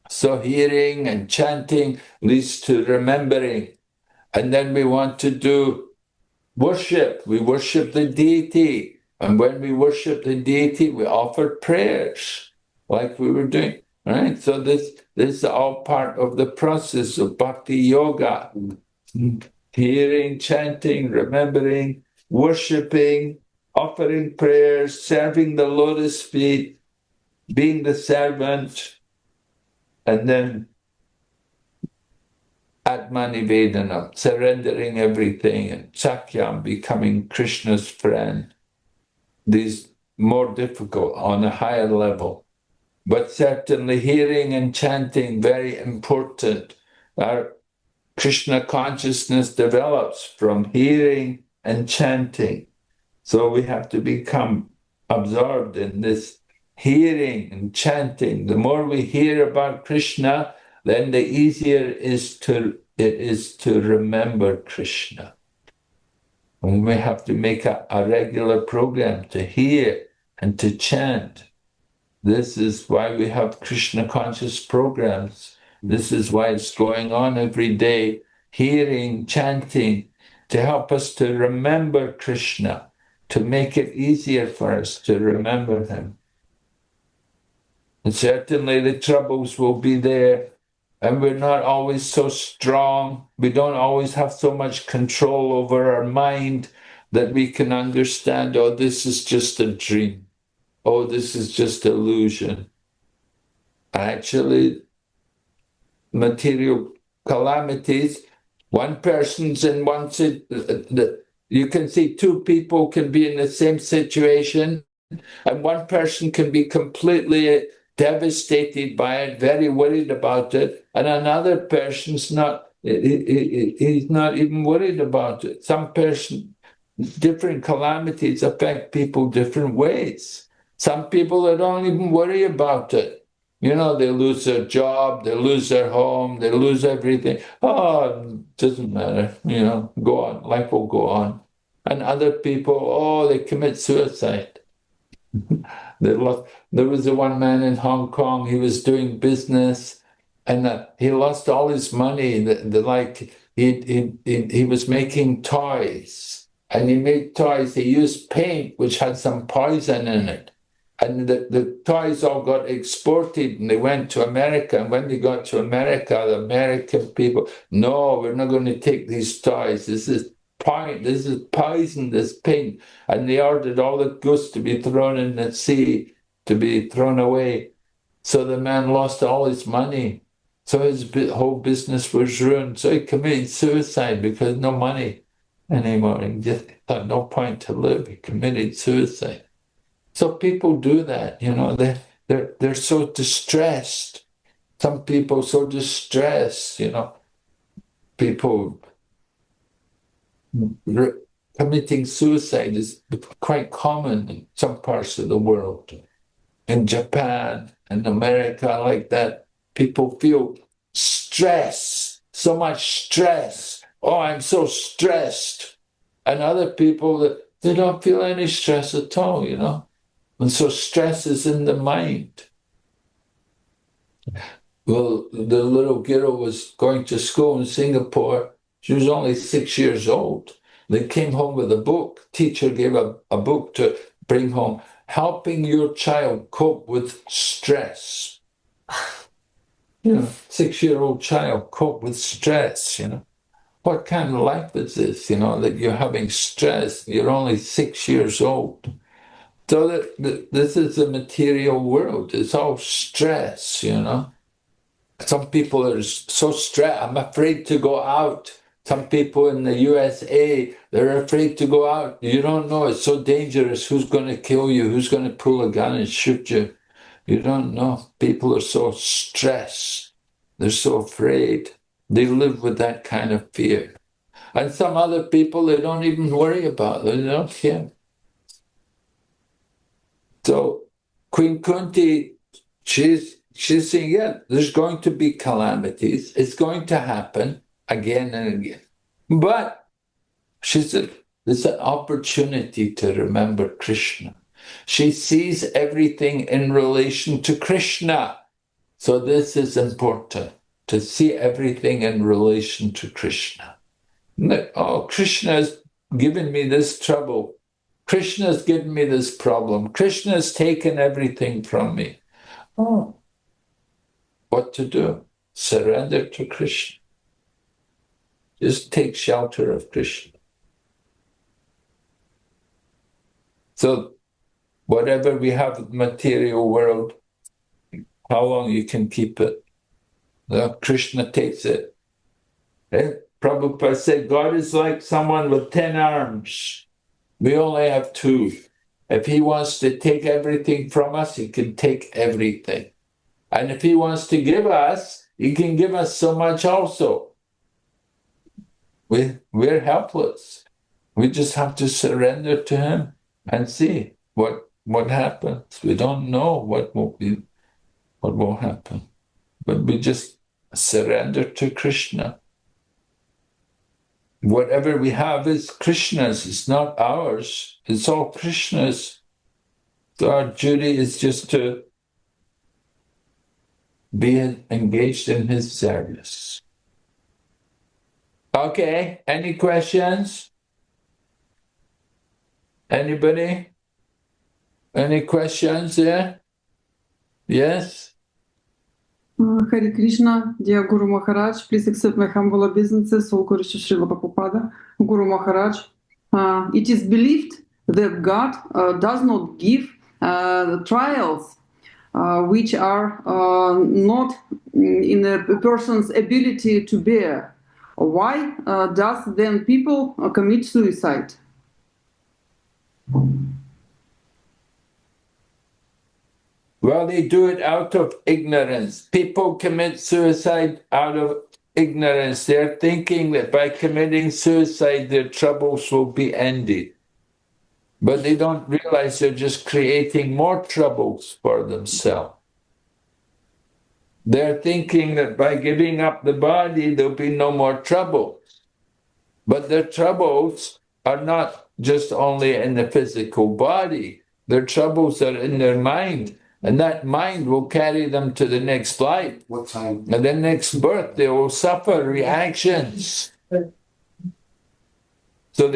So hearing and chanting leads to remembering. And then we want to do worship. We worship the deity. And when we worship the deity, we offer prayers, like we were doing, right? So this is all part of the process of bhakti yoga. Hearing, chanting, remembering, worshiping, offering prayers, serving the lotus feet, being the servant, and then Atmanivedana, surrendering everything, and Sakyam, becoming Krishna's friend. These more difficult on a higher level. But certainly hearing and chanting, very important. Our Krishna consciousness develops from hearing and chanting. So we have to become absorbed in this hearing and chanting. The more we hear about Krishna, then the easier it is to remember Krishna. And we have to make a regular program to hear and to chant. This is why we have Krishna conscious programs. This is why it's going on every day, hearing, chanting, to help us to remember Krishna. to make it easier for us to remember him. And certainly the troubles will be there, and we're not always so strong. We don't always have so much control over our mind that we can understand, oh, this is just a dream. Oh, this is just illusion. Actually, material calamities, one person's in one you can see two people can be in the same situation, and one person can be completely devastated by it, very worried about it, and another person's not, he's not even worried about it. Different calamities affect people different ways. Some people that don't even worry about it. You know, they lose their job, they lose their home, they lose everything. Oh, it doesn't matter. You know, go on. Life will go on. And other people, oh, they commit suicide. There was the one man in Hong Kong, he was doing business and he lost all his money. He was making toys and he made toys. He used paint which had some poison in it. And the toys all got exported and they went to America. And when they got to America, the American people, no, we're not going to take these toys. This is poison, this paint. And they ordered all the goods to be thrown in the sea, to be thrown away. So the man lost all his money. So his whole business was ruined. So he committed suicide because no money anymore. He just thought no point to live. He committed suicide. So people do that, you know, they're so distressed. Some people so distressed, you know, people committing suicide is quite common in some parts of the world. In Japan and America, like that, people feel stress, so much stress. Oh, I'm so stressed. And other people, they don't feel any stress at all, you know. And so stress is in the mind. Well, the little girl was going to school in Singapore. She was only 6 years old. They came home with a book. Teacher gave a book to bring home, helping your child cope with stress. You know, 6-year-old child cope with stress, you know. What kind of life is this, you know, that you're having stress? You're only 6 years old. So this is the material world. It's all stress, you know. Some people are so stressed. I'm afraid to go out. Some people in the USA, they're afraid to go out. You don't know. It's so dangerous. Who's going to kill you? Who's going to pull a gun and shoot you? You don't know. People are so stressed. They're so afraid. They live with that kind of fear. And some other people, they don't even worry about it. They don't care. So Queen Kunti, she's saying, yeah, there's going to be calamities. It's going to happen again and again. But she said, there's an opportunity to remember Krishna. She sees everything in relation to Krishna. So this is important, to see everything in relation to Krishna. Oh, Krishna has given me this trouble. Krishna has given me this problem. Krishna has taken everything from me. Oh, what to do? Surrender to Krishna. Just take shelter of Krishna. So whatever we have in the material world, how long you can keep it? Krishna takes it. Prabhupada said, God is like someone with 10 arms. We only have 2. If he wants to take everything from us, he can take everything. And if he wants to give us, he can give us so much also. We're helpless. We just have to surrender to him and see what happens. We don't know what will happen. But we just surrender to Krishna. Whatever we have is Krishna's. It's not ours. It's all Krishna's. So our duty is just to be engaged in his service. Okay, any questions? Anybody? Any questions there? Yes? Hare Krishna, dear Guru Maharaj, please accept my humble obeisances, all glories to Srila Prabhupada. Guru Maharaj, it is believed that God does not give trials which are not in a person's ability to bear. Why does then people commit suicide? Well, they do it out of ignorance. People commit suicide out of ignorance. They're thinking that by committing suicide, their troubles will be ended. But they don't realize they're just creating more troubles for themselves. They're thinking that by giving up the body, there'll be no more troubles. But their troubles are not just only in the physical body. Their troubles are in their mind. And that mind will carry them to the next life. What time? And the next birth, they will suffer reactions. So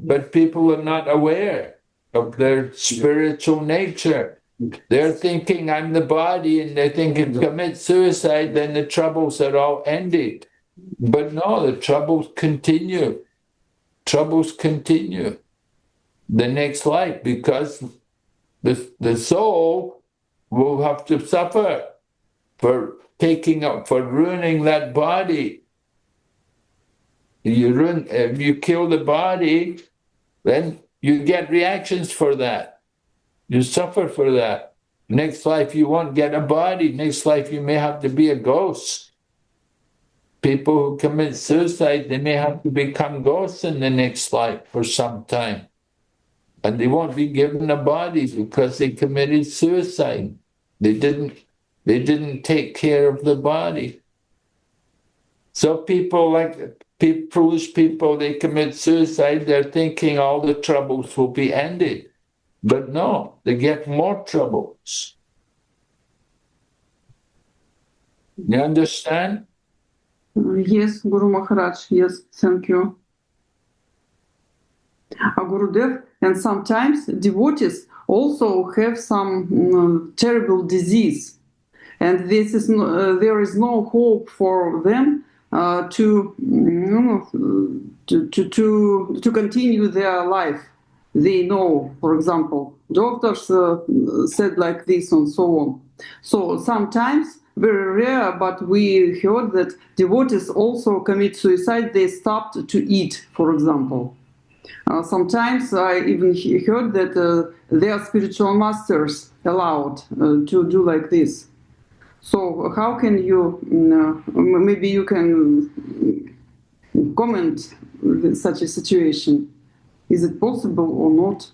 but people are not aware of their spiritual nature. They're thinking, I'm the body, and they think if you commit suicide, then the troubles are all ended. But no, the troubles continue. Troubles continue. The next life, because the soul will have to suffer for ruining that body. If you kill the body, then you get reactions for that. You suffer for that. Next life you won't get a body. Next life you may have to be a ghost. People who commit suicide, they may have to become ghosts in the next life for some time. And they won't be given a body because they committed suicide. They didn't take care of the body. So people foolish people, they commit suicide, they're thinking all the troubles will be ended. But no, they get more troubles. You understand? Yes, Guru Maharaj, yes, thank you. Gurudev, and sometimes devotees also have some terrible disease, and there is no hope for them to continue their life. They know, for example, doctors said like this and so on. So sometimes, very rare, but we heard that devotees also commit suicide. They stopped to eat, for example. Sometimes I even heard that their spiritual masters allowed to do like this. So how can you, maybe you can comment with such a situation? Is it possible or not?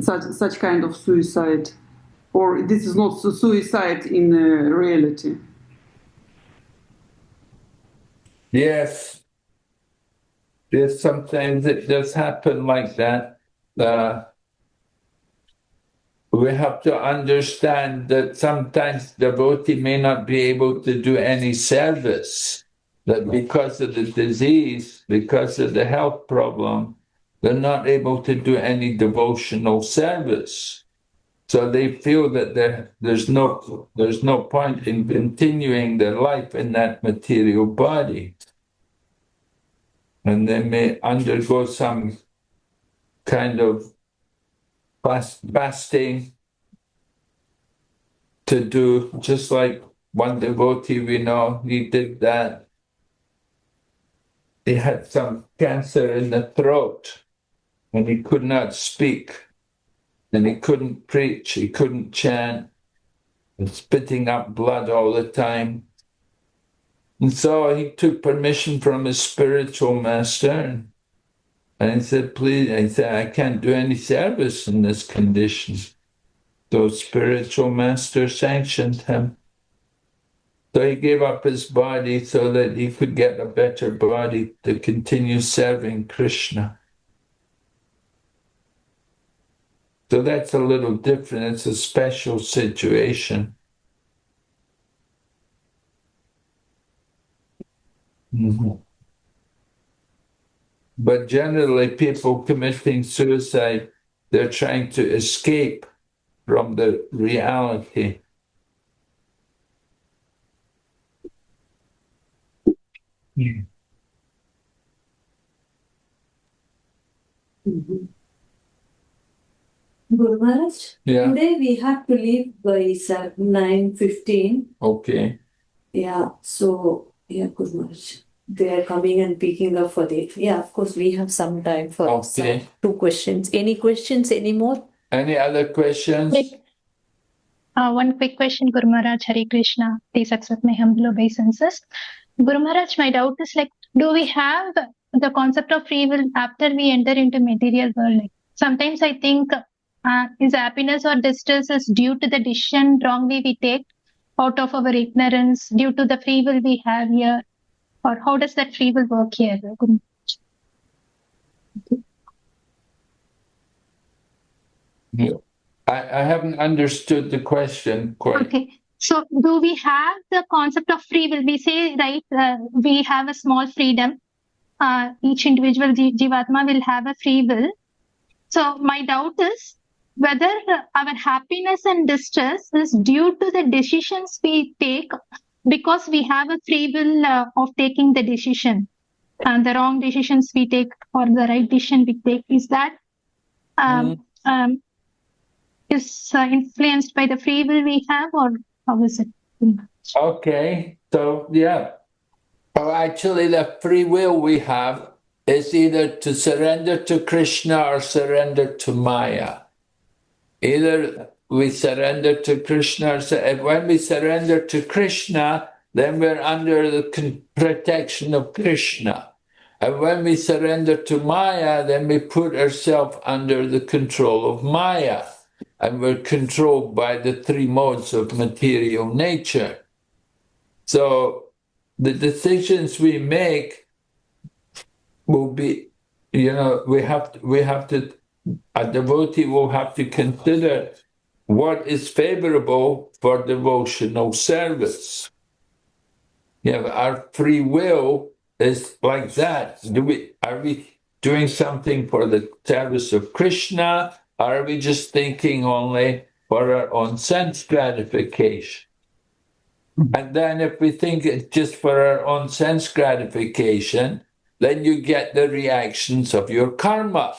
Such kind of suicide? Or this is not suicide in reality? Yes. Yes, sometimes it does happen like that. We have to understand that sometimes the devotee may not be able to do any service, that because of the disease, because of the health problem, they're not able to do any devotional service. So they feel that there's no point in continuing their life in that material body. And they may undergo some kind of fasting to do, just like one devotee we know, he did that. He had some cancer in the throat and he could not speak and he couldn't preach, he couldn't chant, and spitting up blood all the time. And so he took permission from his spiritual master and he said, please, I can't do any service in this condition. So spiritual master sanctioned him. So he gave up his body so that he could get a better body to continue serving Krishna. So that's a little different. It's a special situation. Mm-hmm. But generally, people committing suicide, they're trying to escape from the reality. Guru Maharaj, Yeah. today we have to leave by 9:15. Okay. Yeah, so, yeah, Guru Maharaj. They are coming and picking up for the. Yeah, of course, we have some time for Okay. some 2 questions. Any questions anymore? Any other questions? One quick question, Guru Maharaj, Hare Krishna. Please accept my humble obeisances. Guru Maharaj, my doubt is like, do we have the concept of free will after we enter into material world? Like, sometimes I think is happiness or distress is due to the decision wrongly we take out of our ignorance, due to the free will we have here, or how does that free will work here? Guru? I haven't understood the question quite. Okay. So, do we have the concept of free will? We say, right, we have a small freedom. Each individual Jivatma will have a free will. So, my doubt is whether our happiness and distress is due to the decisions we take because we have a free will of taking the decision. And the wrong decisions we take or the right decision we take, is that is influenced by the free will we have, or how is it? Okay, so yeah. Well, actually, the free will we have is either to surrender to Krishna or surrender to Maya. Either we surrender to Krishna, or when we surrender to Krishna, then we're under the protection of Krishna. And when we surrender to Maya, then we put ourselves under the control of Maya. And we're controlled by the 3 modes of material nature. So the decisions we make will be, we have to, a devotee will have to consider what is favorable for devotional service. Our free will is like that. Are we doing something for the service of Krishna? Or are we just thinking only for our own sense gratification? And then if we think it's just for our own sense gratification, then you get the reactions of your karma.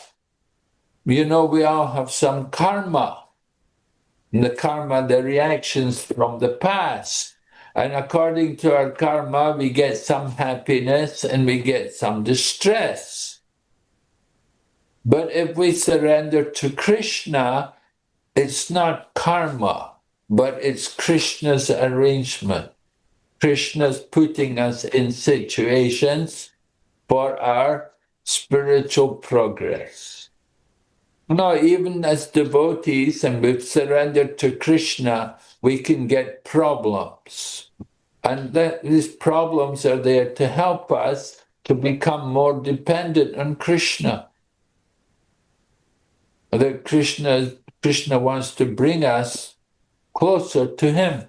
We all have some karma. And the karma, the reactions from the past. And according to our karma, we get some happiness and we get some distress. But if we surrender to Krishna, it's not karma, but it's Krishna's arrangement. Krishna's putting us in situations for our spiritual progress. No, even as devotees and we've surrendered to Krishna, we can get problems. And these problems are there to help us to become more dependent on Krishna. That Krishna wants to bring us closer to him.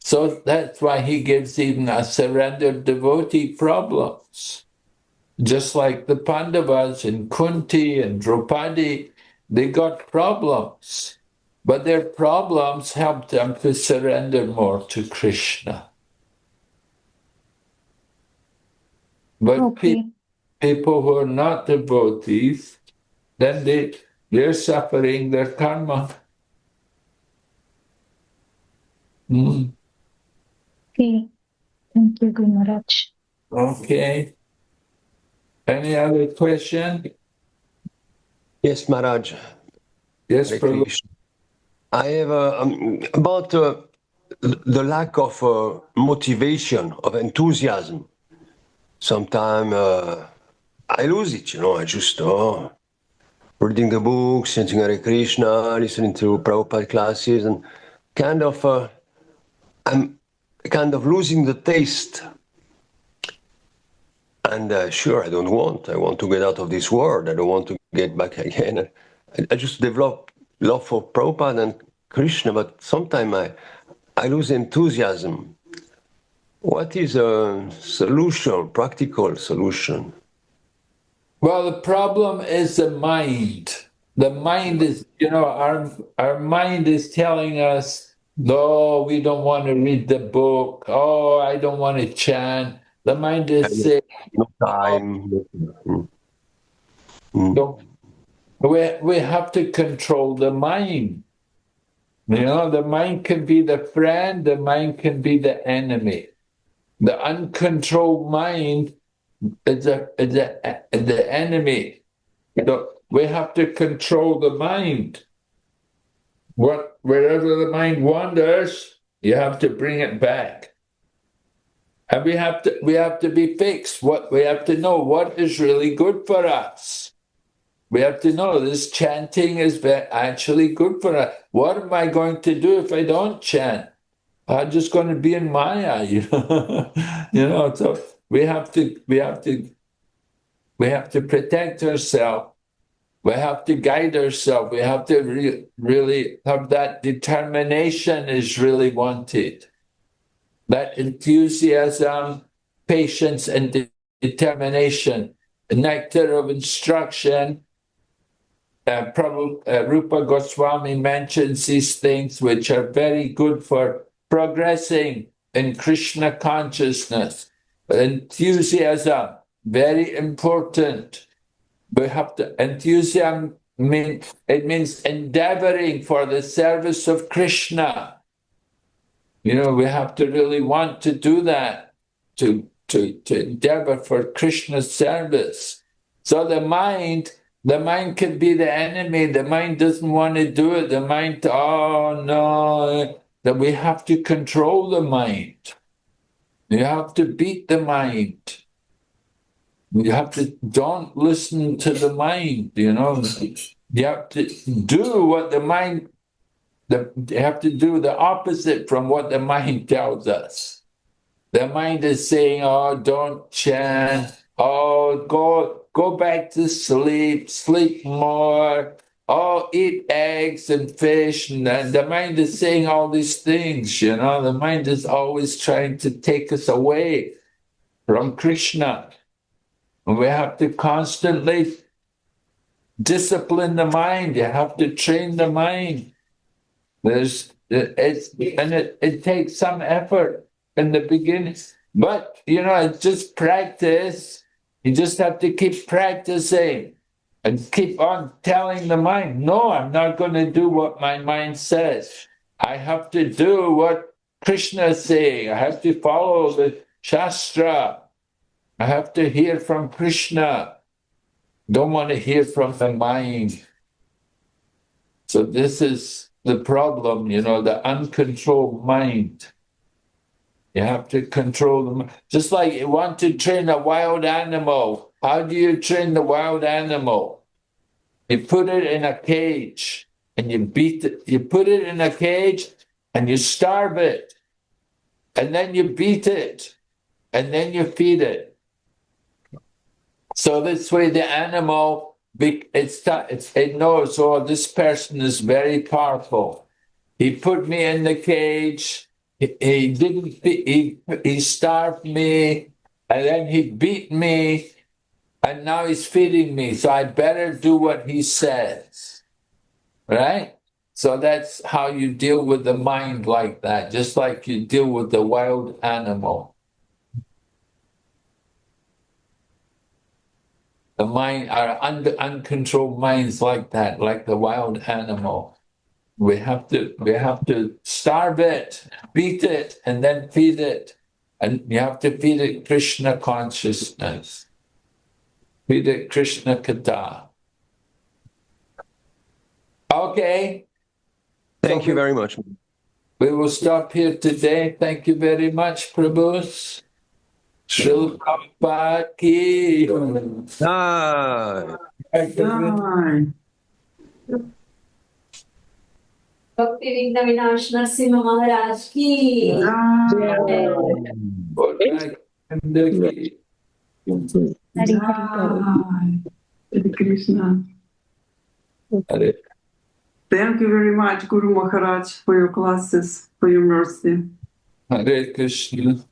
So that's why he gives even a surrendered devotee problems. Just like the Pandavas and Kunti and Draupadi, they got problems. But their problems helped them to surrender more to Krishna. But people who are not devotees, then they're suffering their karma. Okay. Thank you, Guru Maharaj. Okay. Any other question? Yes, Maharaj. Yes, Prabhu. I have about the lack of motivation, of enthusiasm. Sometimes I lose it, I just reading the books, chanting Hare Krishna, listening to Prabhupada classes, and I'm kind of losing the taste. And sure, I want to get out of this world. I don't want to get back again. I just develop love for Prabhupada and Krishna, but sometimes I lose enthusiasm. What is a solution, practical solution? Well, the problem is the mind. The mind is, our mind is telling us, no, we don't want to read the book. Oh, I don't want to chant. The mind is saying, No time. no, we have to control the mind. The mind can be the friend, the mind can be the enemy. The uncontrolled mind is the enemy. We have to control the mind. Wherever the mind wanders, you have to bring it back. And we have to be fixed. We have to know what is really good for us. We have to know this chanting is actually good for us. What am I going to do if I don't chant? I'm just going to be in Maya, So we have to protect ourselves. We have to guide ourselves. We have to really have that determination is really wanted. That enthusiasm, patience, and determination. The nectar of instruction. Rupa Goswami mentions these things which are very good for progressing in Krishna consciousness. Enthusiasm, very important. We have to, enthusiasm means endeavoring for the service of Krishna. We have to really want to do that, to endeavor for Krishna's service. So the mind can be the enemy. The mind doesn't want to do it. The mind, oh no, that we have to control the mind. You have to beat the mind. You have to, don't listen to the mind, You have to do what the mind, you have to do the opposite from what the mind tells us. The mind is saying, oh, don't chant. Oh, go back to sleep more. Oh, eat eggs and fish. And the mind is saying all these things, The mind is always trying to take us away from Krishna. And we have to constantly discipline the mind. You have to train the mind. It takes some effort in the beginning. But, it's just practice. You just have to keep practicing and keep on telling the mind, no, I'm not going to do what my mind says. I have to do what Krishna is saying. I have to follow the Shastra. I have to hear from Krishna. Don't want to hear from the mind. So this is the problem, the uncontrolled mind. You have to control them. Just like you want to train a wild animal. How do you train the wild animal? You put it in a cage and you beat it. You put it in a cage and you starve it. And then you beat it. And then you feed it. So this way the animal, it knows, oh, this person is very powerful. He put me in the cage. He starved me, and then he beat me, and now he's feeding me. So I better do what he says, right? So that's how you deal with the mind like that, just like you deal with the wild animal. The mind, our uncontrolled minds like that, like the wild animal. We have to starve it, beat it, and then feed it. And you have to feed it Krishna consciousness. Feed it Krishna Katha. Okay. Thank you very much. We will stop here today. Thank you very much, Prabhus. Srila Prabhupada ki. Ah. Bhakti Vigna Vinash Narasimha Maharaj ki. Hare Krishna. Thank you very much, Guru Maharaj, for your classes, for your mercy. Hare Krishna.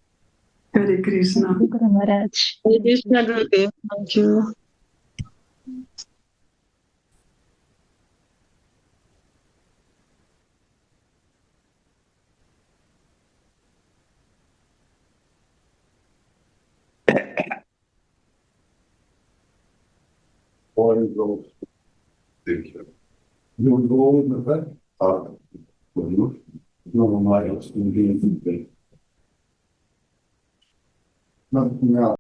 Hare Krishna. Guru Maharaj. Hare Krishna, Gurudev. Thank you. Thank you. You will go in the bed? Will you? No, my house will be in the bed. No, no.